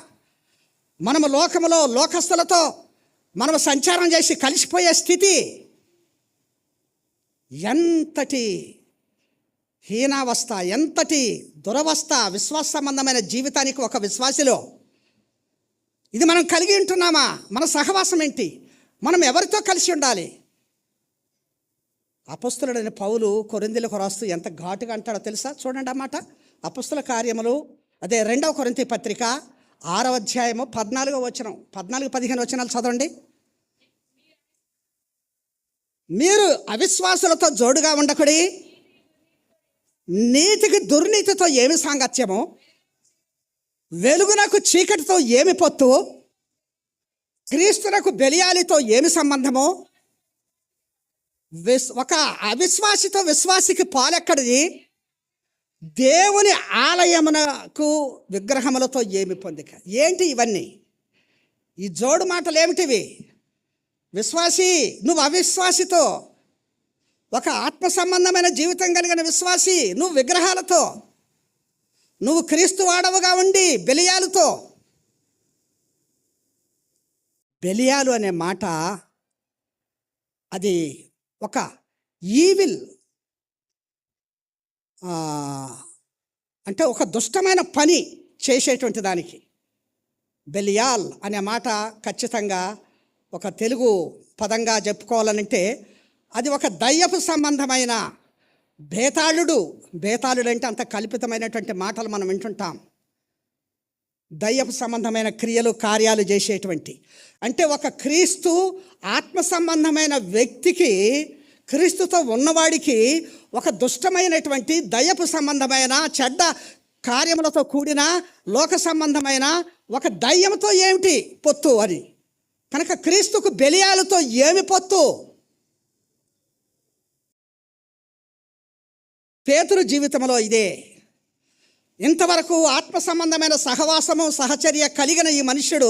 మనము లోకములో లోకస్తులతో మనము సంచారం చేసి కలిసిపోయే స్థితి ఎంతటి హీనావస్థ, ఎంతటి దురవస్థ విశ్వాస సంబంధమైన జీవితానికి ఒక విశ్వాసిలో. ఇది మనం కలిగి ఉంటున్నామా? మన సహవాసం ఏంటి? మనం ఎవరితో కలిసి ఉండాలి? అపొస్తలుడైన పౌలు కొరింథీయులకు రాస్తూ ఎంత ఘాటుగా అంటాడో తెలుసా? చూడండి అన్నమాట. అపొస్తల కార్యములు, అదే 2వ కొరింథీ పత్రిక 6వ అధ్యాయము 14వ వచనం, 14-15 వచనాలు చదవండి. మీరు అవిశ్వాసులతో జోడుగా ఉండకుడి, నీతికి దుర్నీతితో ఏమి సాంగత్యమో, వెలుగునకు చీకటితో ఏమి పొత్తు, క్రీస్తునకు బెలియాలితో ఏమి సంబంధమో, ఒక అవిశ్వాసితో విశ్వాసికి పాలెక్కడిది, దేవుని ఆలయమునకు విగ్రహములతో ఏమి పొందిక. ఏంటి ఇవన్నీ? ఈ జోడు మాటలు ఏమిటివి? విశ్వాసి నువ్వు అవిశ్వాసితో, ఒక ఆత్మ సంబంధమైన జీవితం కలిగిన విశ్వాసి నువ్వు విగ్రహాలతో, నువ్వు క్రీస్తు వాడవుగా ఉండి బెలియాలుతో. బెలియాలు అనే మాట అది ఒక ఈవిల్, అంటే ఒక దుష్టమైన పని చేసేటువంటి దానికి బెలియాల్ అనే మాట ఖచ్చితంగా ఒక తెలుగు పదంగా చెప్పుకోవాలంటే అది ఒక దయ్యపు సంబంధమైన బేతాళుడు అంటే అంత కల్పితమైనటువంటి మాటలు మనం వింటుంటాం. దయ్యపు సంబంధమైన క్రియలు కార్యాలు చేసేటువంటి, అంటే ఒక క్రీస్తు ఆత్మ సంబంధమైన వ్యక్తికి, క్రీస్తుతో ఉన్నవాడికి ఒక దుష్టమైనటువంటి దయ్యపు సంబంధమైన చెడ్డ కార్యములతో కూడిన లోక సంబంధమైన ఒక దయ్యంతో ఏమిటి పొత్తు అని. కనుక క్రీస్తుకు బెలియాలతో ఏమి పొత్తు? పేతురు జీవితంలో ఇదే. ఇంతవరకు ఆత్మ సంబంధమైన సహవాసము సహచర్య కలిగిన ఈ మనుష్యుడు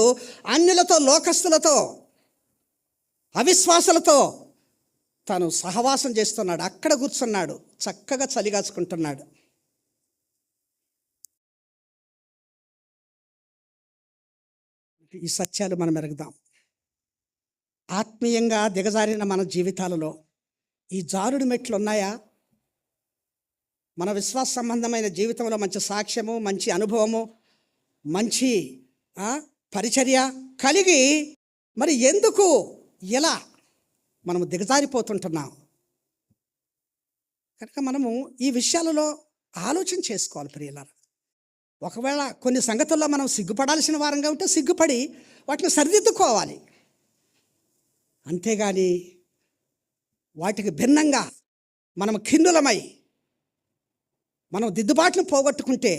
అన్యులతో, లోకస్తులతో, అవిశ్వాసులతో తను సహవాసం చేస్తున్నాడు. అక్కడ కూర్చున్నాడు, చక్కగా చలిగాచుకుంటున్నాడు. ఈ సత్యాలు మనం ఎరుగుదాం. ఆత్మీయంగా దిగజారిన మన జీవితాలలో ఈ జారుడు మెట్లు ఉన్నాయా? మన విశ్వాస సంబంధమైన జీవితంలో మంచి సాక్ష్యము, మంచి అనుభవము, మంచి పరిచర్య కలిగి మరి ఎందుకు ఇలా మనము దిగజారిపోతుంటున్నాం? కనుక మనము ఈ విషయాలలో ఆలోచన చేసుకోవాలి ప్రియులారా. ఒకవేళ కొన్ని సంగతుల్లో మనం సిగ్గుపడాల్సిన వారంగా ఉంటే సిగ్గుపడి వాటిని సరిదిద్దుకోవాలి. అంతేగాని వాటికి భిన్నంగా మనం ఖిన్నులమై మనం దిద్దుబాట్లు పోగొట్టుకుంటే,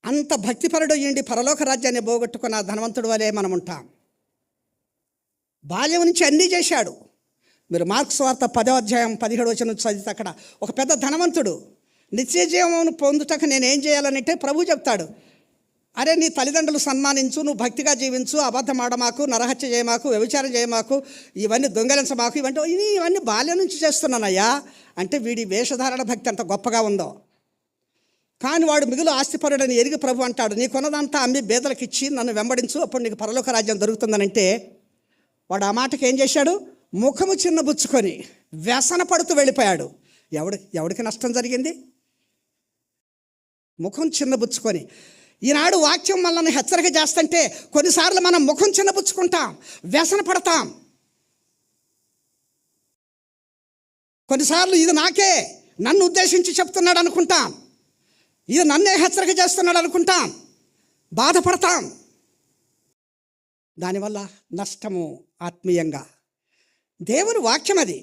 అంత భక్తిపరుడు అయ్యిండి పరలోక రాజ్యాన్ని పోగొట్టుకున్న ధనవంతుడు వలె మనం ఉంటాం. బాల్యం నుంచి అన్నీ చేశాడు. మీరు మార్క్స్ వార్త 10వ అధ్యాయం 17వ వచనం చదివితే అక్కడ ఒక పెద్ద ధనవంతుడు నిత్య జీవమును పొందుటకు నేనేం చేయాలనంటే ప్రభు చెప్తాడు, అరే నీ తల్లిదండ్రులు సన్మానించు, నువ్వు భక్తిగా జీవించు, అబద్ధం ఆడమాకు, నరహత్య చేయమాకు, వ్యభిచారం చేయమాకు, ఇవన్నీ దొంగలించమాకు, ఇవన్నీ బాల్యం నుంచి చేస్తున్నానయ్యా అంటే వీడి వేషధారణ భక్తి అంత గొప్పగా ఉందో. కానీ వాడు మిగులు ఆస్తిపరుడని ఎరిగి ప్రభు అంటాడు, నీకున్నదంతా అమ్మి బేదలకు ఇచ్చి నన్ను వెంబడించు, అప్పుడు నీకు పరలోక రాజ్యం దొరుకుతుందనంటే వాడు ఆ మాటకి ఏం చేశాడు? ముఖము చిన్నబుచ్చుకొని వ్యసన పడుతూ వెళ్ళిపోయాడు. ఎవడికి నష్టం జరిగింది? ముఖం చిన్నబుచ్చుకొని. ఈనాడు వాక్యం మనల్ని హెచ్చరిక చేస్తుంటే కొన్నిసార్లు మనం ముఖం చిన్నబుచ్చుకుంటాం, వ్యసన పడతాం. కొన్నిసార్లు ఇది నాకే, నన్ను ఉద్దేశించి చెప్తున్నాడు అనుకుంటాం, ఇది నన్నే హెచ్చరిక చేస్తున్నాడు అనుకుంటాం, బాధపడతాం. దానివల్ల నష్టము ఆత్మీయంగా. దేవుని వాక్యం అది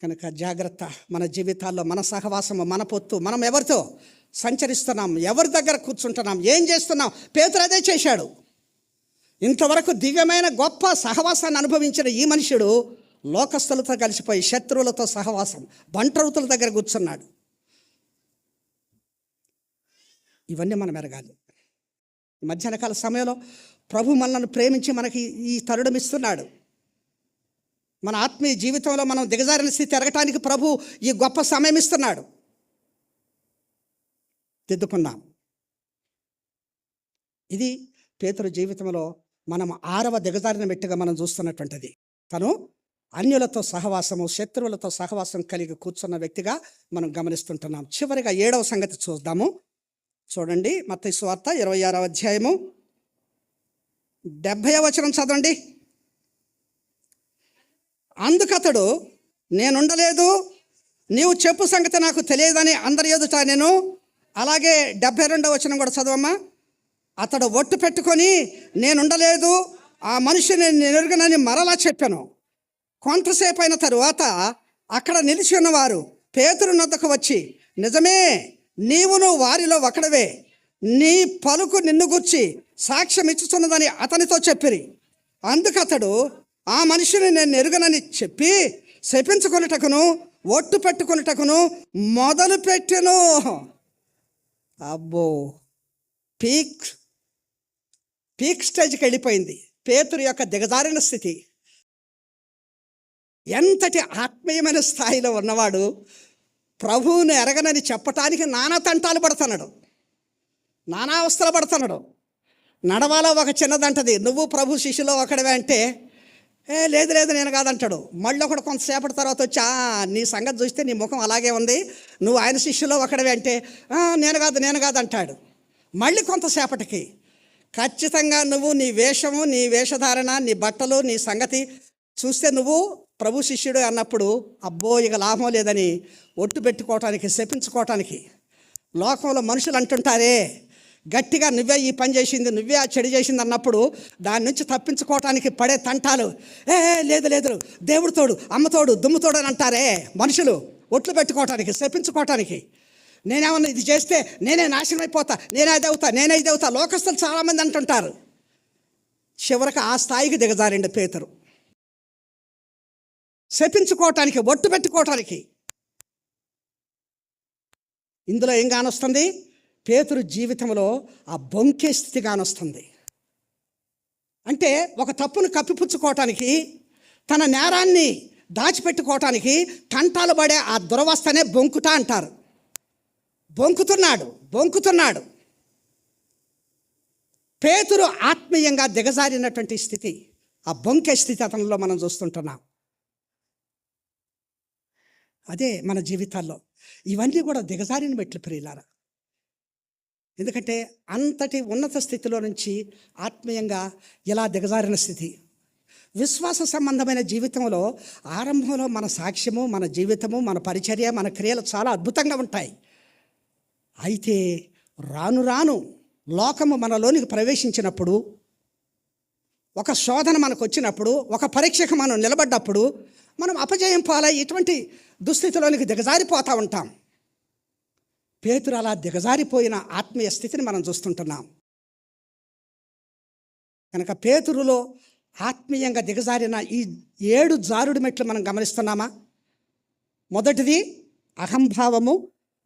కనుక జాగ్రత్త. మన జీవితాల్లో మన సహవాసము, మన పొత్తు, మనం ఎవరితో సంచరిస్తున్నాం, ఎవరి దగ్గర కూర్చుంటున్నాం, ఏం చేస్తున్నాం. పేతురు అదే చేశాడు. ఇంతవరకు దివ్యమైన గొప్ప సహవాసాన్ని అనుభవించిన ఈ మనుషుడు లోకస్తులతో కలిసిపోయి శత్రువులతో సహవాసం, బంట్రవుతుల దగ్గర కూర్చున్నాడు. ఇవన్నీ మనం ఎరగాలి. ఈ మధ్యాహ్న కాల సమయంలో ప్రభు మనల్ని ప్రేమించి మనకి ఈ తరుణం ఇస్తున్నాడు. మన ఆత్మీయ జీవితంలో మనం దిగజారిన స్థితి ఎరగటానికి ప్రభు ఈ గొప్ప సమయం ఇస్తున్నాడు. దిద్దుకున్నాం. ఇది పేతురు జీవితంలో మనం 6వ దిగజారిన మెట్టుగా మనం చూస్తున్నటువంటిది. తను అన్యులతో సహవాసము, శత్రువులతో సహవాసం కలిగి కూర్చున్న వ్యక్తిగా మనం గమనిస్తుంటున్నాం. చివరిగా 7వ సంగతి చూద్దాము. చూడండి, మత్తయి సువార్త 26వ అధ్యాయము 70వ వచనం చదవండి. అందుకతడు, నేనుండలేదు, నీవు చెప్పు సంగతి నాకు తెలియదని అందరి ఎదుట నేను. అలాగే 72వ వచనం కూడా చదవమ్మా. అతడు ఒట్టు పెట్టుకొని, నేనుండలేదు, ఆ మనిషిని నేను ఎరుగనని మరలా చెప్పాను. కొంతసేపు అయిన తరువాత అక్కడ నిలిచి ఉన్నవారు పేతురు నొద్దకు వచ్చి, నిజమే, నీవును వారిలో ఒకడవే, నీ పలుకు నిన్ను గూర్చి సాక్ష్యం ఇచ్చుచున్నదని అతనితో చెప్పిరి. అందుకతడు ఆ మనిషిని నేను ఎరుగనని చెప్పి శపించుకొనుటకును ఒట్టు పెట్టుకొనుటకును మొదలు పెట్టెను. అబ్బో, పీక్ స్టేజ్కి వెళ్ళిపోయింది పేతురు యొక్క దిగజారిన స్థితి. ఎంతటి ఆత్మీయమైన స్థాయిలో ఉన్నవాడు ప్రభువుని ఎరగనని చెప్పటానికి నానా తంటాలు పడుతున్నాడు, నానా అవస్థలు పడుతున్నాడు. నడవాలో ఒక చిన్నదంటది, నువ్వు ప్రభు శిష్యులో ఒకడివే అంటే, లేదు లేదు నేను కాదంటాడు. మళ్ళీ ఒకడు కొంతసేపటి తర్వాత వచ్చి, నీ సంగతి చూస్తే నీ ముఖం అలాగే ఉంది, నువ్వు ఆయన శిష్యులో ఒకడివే అంటే, నేను కాదు అంటాడు. మళ్ళీ కొంతసేపటికి ఖచ్చితంగా నువ్వు నీ వేషము, నీ వేషధారణ, నీ బట్టలు, నీ సంగతి చూస్తే నువ్వు ప్రభు శిష్యుడు అన్నప్పుడు, అబ్బో ఇక లాభం లేదని ఒట్టు పెట్టుకోవటానికి, శపించుకోవటానికి. లోకంలో మనుషులు అంటుంటారే గట్టిగా, నువ్వే ఈ పని చేసింది, నువ్వే ఆ చెడు చేసింది అన్నప్పుడు దాని నుంచి తప్పించుకోవటానికి పడే తంటాలు. లేదు లేదు, దేవుడు తోడు, అమ్మ తోడు, దుమ్ము తోడు అని అంటారే మనుషులు ఒట్లు పెట్టుకోవటానికి, శపించుకోవటానికి. నేనేమన్నా ఇది చేస్తే నేనే నాశనం అయిపోతా, నేనే ఇది అవుతా లోకస్తులు చాలామంది అంటుంటారు. చివరికి ఆ స్థాయికి దిగజారండి పేతురు. శపించుకోవటానికి, ఒట్టు పెట్టుకోవటానికి. ఇందులో ఏం కానొస్తుంది? పేతురు జీవితంలో ఆ బొంకే స్థితి కానొస్తుంది. అంటే ఒక తప్పును కప్పిపుచ్చుకోవటానికి, తన నేరాన్ని దాచిపెట్టుకోవటానికి తంటాలు పడే ఆ దురవస్థనే బొంకుట అంటారు. బొంకుతున్నాడు. పేతురు ఆత్మీయంగా దిగజారినటువంటి స్థితి, ఆ బొంకే స్థితి అతనిలో మనం చూస్తుంటున్నాం. అదే మన జీవితాల్లో ఇవన్నీ కూడా దిగజారిన మెట్లు ప్రియులారా. ఎందుకంటే అంతటి ఉన్నత స్థితిలో నుంచి ఆత్మీయంగా ఇలా దిగజారిన స్థితి. విశ్వాస సంబంధమైన జీవితంలో ఆరంభంలో మన సాక్ష్యము, మన జీవితము, మన పరిచర్య, మన క్రియలు చాలా అద్భుతంగా ఉంటాయి. అయితే రాను రాను లోకము మనలోనికి ప్రవేశించినప్పుడు ఒక శోధన మనకు వచ్చినప్పుడు, ఒక పరీక్షకు మనం నిలబడ్డప్పుడు మనం అపజయం పాలై ఇటువంటి దుస్థితిలోనికి దిగజారిపోతూ ఉంటాం. పేతురు అలా దిగజారిపోయిన ఆత్మీయ స్థితిని మనం చూస్తుంటున్నాం. కనుక పేతురులో ఆత్మీయంగా దిగజారిన ఈ 7 జారుడు మెట్లు మనం గమనిస్తున్నామా? మొదటిది అహంభావము,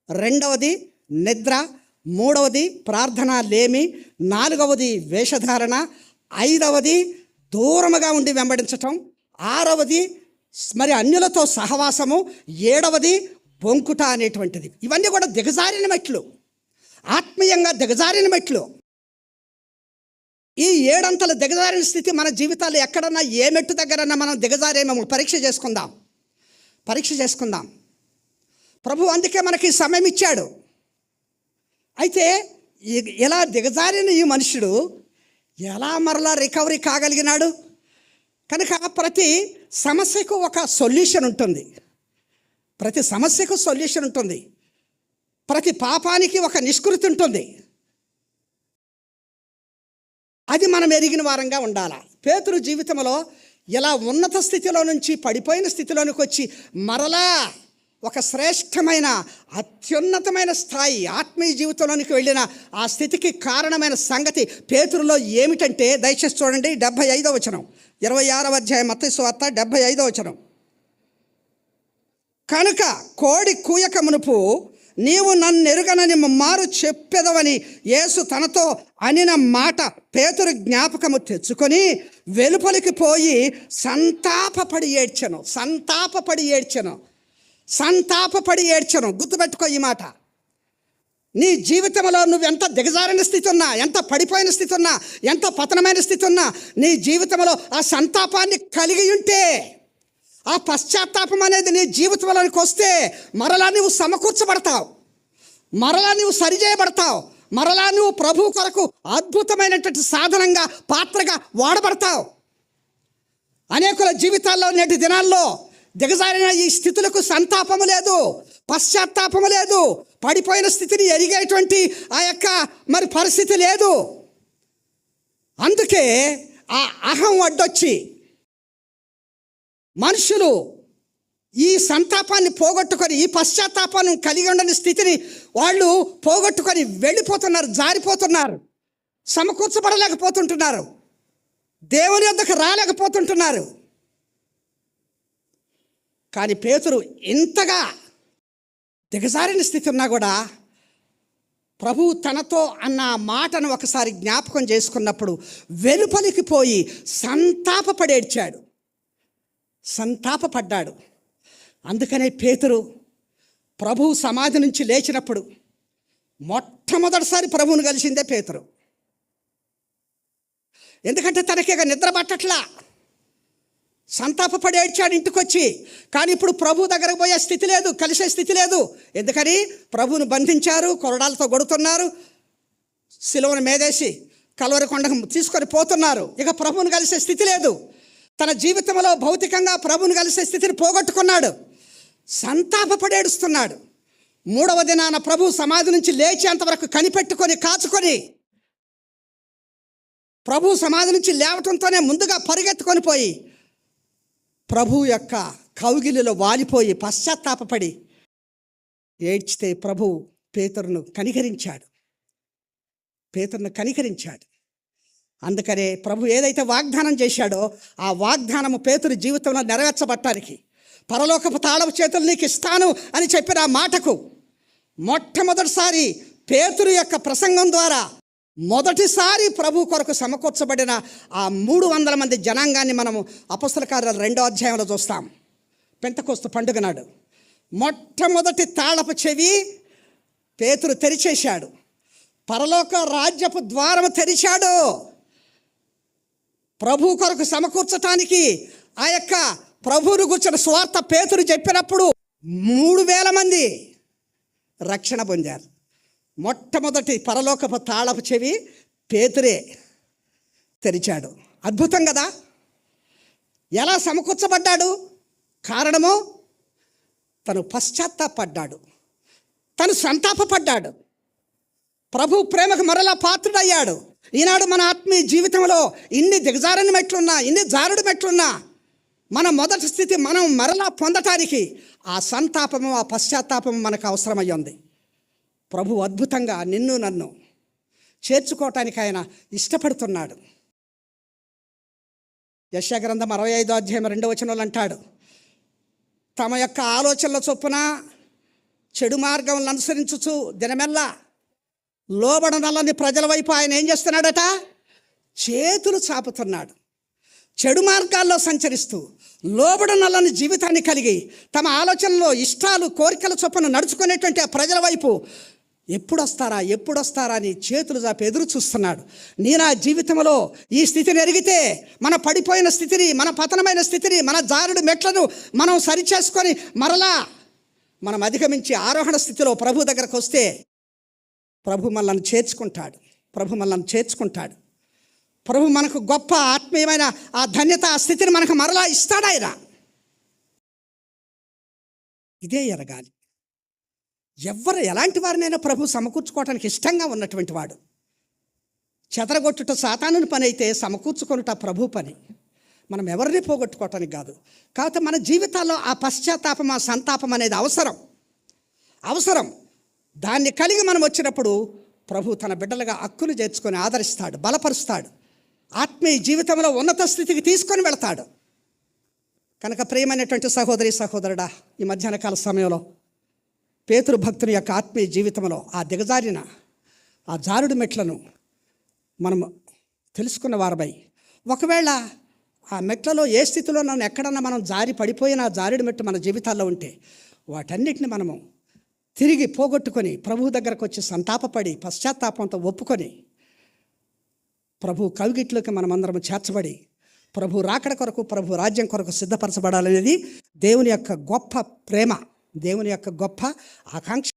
రెండవది నిద్ర, మూడవది ప్రార్థన లేమి, నాలుగవది వేషధారణ, ఐదవది దూరముగా ఉండి వెంబడించటం, ఆరవది మరి అన్యులతో సహవాసము, ఏడవది బొంకుట అనేటువంటిది. ఇవన్నీ కూడా దిగజారిన మెట్లు, ఆత్మీయంగా దిగజారిన మెట్లు. ఈ 7 అంతల దిగజారిన స్థితి మన జీవితాలు ఎక్కడన్నా ఏ మెట్టు దగ్గరన్నా మనం దిగజారేమో పరీక్ష చేసుకుందాం. ప్రభు అందుకే మనకి సమయం ఇచ్చాడు. అయితే ఎలా దిగజారిన ఈ మనుషుడు ఎలా మరలా రికవరీ కాగలిగినాడు? కనుక ప్రతి సమస్యకు ఒక సొల్యూషన్ ఉంటుంది. ప్రతి పాపానికి ఒక నిష్కృతి ఉంటుంది. అది మనం ఎరిగిన వారంగా ఉండాలి. పేతురు జీవితంలో ఇలా ఉన్నత స్థితిలో నుంచి పడిపోయిన స్థితిలోనికి వచ్చి మరలా ఒక శ్రేష్టమైన అత్యున్నతమైన స్థాయి ఆత్మీయ జీవితంలోనికి వెళ్ళిన ఆ స్థితికి కారణమైన సంగతి పేతురులో ఏమిటంటే, దయచేసి చూడండి 75వ వచనం, 26వ అధ్యాయం మత్తయి సువార్త 75వ వచనం. కనుక కోడి కూయక మునుపు నీవు నన్నెరుగనని మారు చెప్పెదవని యేసు తనతో అనిన మాట పేతురు జ్ఞాపకము తెచ్చుకొని వెలుపలికి పోయి సంతాపపడి ఏడ్చెను. గుర్తుపెట్టుకో ఈ మాట. నీ జీవితంలో నువ్వు ఎంత దిగజారిన స్థితి ఉన్నా, ఎంత పడిపోయిన స్థితి ఉన్నా, ఎంత పతనమైన స్థితి ఉన్నా, నీ జీవితంలో ఆ సంతాపాన్ని కలిగి ఉంటే, ఆ పశ్చాత్తాపం అనేది నీ జీవితంలోనికి వస్తే మరలా నువ్వు సమకూర్చబడతావు, మరలా నువ్వు సరిచేయబడతావు, మరలా నువ్వు ప్రభు కొరకు అద్భుతమైనటువంటి సాధనంగా, పాత్రగా వాడబడతావు. అనేకుల జీవితాల్లో నేటి దినాల్లో దిగజారిన ఈ స్థితులకు సంతాపము లేదు, పశ్చాత్తాపము లేదు, పడిపోయిన స్థితిని ఎరిగేటువంటి ఆ యొక్క మరి పరిస్థితి లేదు. అందుకే ఆ అహం అడ్డొచ్చి మనుషులు ఈ సంతాపాన్ని పోగొట్టుకొని, ఈ పశ్చాత్తాపాన్ని కలిగి ఉండని స్థితిని వాళ్ళు పోగొట్టుకొని వెళ్ళిపోతున్నారు, జారిపోతున్నారు, సమకూర్చబడలేకపోతుంటున్నారు, దేవుని యొద్దకు రాలేకపోతుంటున్నారు. కానీ పేతురు ఇంతగా దిగజారిన స్థితి ఉన్నా కూడా ప్రభువు తనతో అన్న మాటను ఒకసారి జ్ఞాపకం చేసుకున్నప్పుడు వెలుపలికి పోయి సంతాపపడ్డాడు. అందుకనే పేతురు ప్రభువు సమాధి నుంచి లేచినప్పుడు మొట్టమొదటిసారి ప్రభువును కలిసిందే పేతురు. ఎందుకంటే తనకిక నిద్ర పట్టట్లా, సంతాపపడి ఏడ్చాడు ఇంటికొచ్చి. కానీ ఇప్పుడు ప్రభు దగ్గరకు పోయే స్థితి లేదు, కలిసే స్థితి లేదు. ఎందుకని? ప్రభువును బంధించారు, కొరడాలతో కొడుతున్నారు, సిలువను మేదేసి కల్వరి కొండకు తీసుకొని పోతున్నారు. ఇక ప్రభువును కలిసే స్థితి లేదు. తన జీవితంలో భౌతికంగా ప్రభువును కలిసే స్థితిని పోగొట్టుకున్నాడు, సంతాపపడి ఏడుస్తున్నాడు. 3వ దినాన ప్రభు సమాధి నుంచి లేచేంతవరకు కనిపెట్టుకొని కాచుకొని, ప్రభు సమాధి నుంచి లేవటంతోనే ముందుగా పరిగెత్తుకొని పోయి ప్రభు యొక్క కౌగిలిలో వాలిపోయి పశ్చాత్తాపపడి ఏడ్చితే ప్రభు పేతురును కనికరించాడు. అందుకనే ప్రభు ఏదైతే వాగ్దానం చేశాడో ఆ వాగ్దానము పేతురు జీవితంలో నెరవేర్చబట్టానికి, పరలోకపు తాళపు చేతులు నీకు ఇస్తాను అని చెప్పిన ఆ మాటకు మొట్టమొదటిసారి పేతురు యొక్క ప్రసంగం ద్వారా మొదటిసారి ప్రభు కొరకు సమకూర్చబడిన ఆ 300 మంది జనాంగాన్ని మనము అపొస్తలుల కార్యాలు 2వ అధ్యాయంలో చూస్తాం. పెంతెకోస్తు పండుగ నాడు మొట్టమొదటి తాళపు చెవి పేతురు తెరిచేశాడు, పరలోక రాజ్యపు ద్వారము తెరిచాడు. ప్రభు కొరకు సమకూర్చటానికి ఆ యొక్క ప్రభువును గుర్చిన సువార్త పేతురు చెప్పినప్పుడు 3000 మంది రక్షణ పొందారు. మొట్టమొదటి పరలోకపు తాళపు చెవి పేతురే తెరిచాడు. అద్భుతం కదా! ఎలా సమకూర్చబడ్డాడు? కారణము తను పశ్చాత్తాపడ్డాడు, తను సంతాపపడ్డాడు, ప్రభు ప్రేమకు మరలా పాత్రుడయ్యాడు. ఈనాడు మన ఆత్మీయ జీవితంలో ఇన్ని దిగజారని మెట్లున్నా, ఇన్ని జారుడు మెట్లున్నా, మన మొదటి స్థితి మనం మరలా పొందటానికి ఆ సంతాపము, ఆ పశ్చాత్తాపము మనకు అవసరమై ఉంది. ప్రభు అద్భుతంగా నిన్ను నన్ను చేర్చుకోవటానికి ఆయన ఇష్టపడుతున్నాడు. యెషయా గ్రంథం 65వ అధ్యాయం 2వ వచనంలో అంటాడు, తమ యొక్క ఆలోచనల చొప్పున చెడు మార్గంలో అనుసరించుచు దినమెల్లా లోబడనల్లని ప్రజల వైపు ఆయన ఏం చేస్తున్నాడట? చేతులు చాపుతున్నాడు. చెడు మార్గాల్లో సంచరిస్తూ లోబడనల్లని జీవితాన్ని కలిగి తమ ఆలోచనలో ఇష్టాలు కోరికల చొప్పున నడుచుకునేటువంటి ఆ ప్రజల వైపు ఎప్పుడొస్తారా అని చేతులు చాపి ఎదురు చూస్తున్నాడు. నేను ఆ జీవితంలో ఈ స్థితిని ఎరిగితే, మన పడిపోయిన స్థితిని, మన పతనమైన స్థితిని, మన జారుడు మెట్లను మనం సరిచేసుకొని మరలా మనం అధిగమించి ఆరోహణ స్థితిలో ప్రభు దగ్గరకు వస్తే ప్రభు మనల్ని చేర్చుకుంటాడు. ప్రభు మనకు గొప్ప ఆత్మీయమైన ఆ ధన్యత, ఆ స్థితిని మనకు మరలా ఇస్తాడు ఆయన. ఇదే ఎరగాలి. ఎలాంటి వారినైనా ప్రభు సమకూర్చుకోవటానికి ఇష్టంగా ఉన్నటువంటి వాడు. చెదరగొట్టుట సాతానుని పని అయితే సమకూర్చుకొనుట ప్రభు పని. మనం ఎవరిని పోగొట్టుకోవటానికి కాదు. కాబట్టి మన జీవితాల్లో ఆ పశ్చాత్తాపం, ఆ సంతాపం అనేది అవసరం. దాన్ని కలిగి మనం వచ్చినప్పుడు ప్రభు తన బిడ్డలుగా హక్కును చేర్చుకొని ఆదరిస్తాడు, బలపరుస్తాడు, ఆత్మీయ జీవితంలో ఉన్నత స్థితికి తీసుకొని వెళతాడు. కనుక ప్రియమైనటువంటి సహోదరి సహోదరుడా, ఈ మధ్యాహ్న కాల సమయంలో పేతురు భక్తుని యొక్క ఆత్మీయ జీవితంలో ఆ దిగజారిన ఆ జారుడు మెట్లను మనము తెలుసుకున్న వారమై, ఒకవేళ ఆ మెట్లలో ఏ స్థితిలో నన్ను ఎక్కడన్నా మనం జారి పడిపోయిన ఆ జారుడు మెట్టు మన జీవితాల్లో ఉంటే వాటన్నిటిని మనము తిరిగి పోగొట్టుకొని ప్రభు దగ్గరకు వచ్చి సంతాపపడి పశ్చాత్తాపంతో ఒప్పుకొని ప్రభు కవిగిట్లోకి మనమందరం చేర్చబడి ప్రభు రాకడ కొరకు, ప్రభు రాజ్యం కొరకు సిద్ధపరచబడాలనేది దేవుని యొక్క గొప్ప ప్రేమ, దేవుని యొక్క గొప్ప ఆకాంక్ష.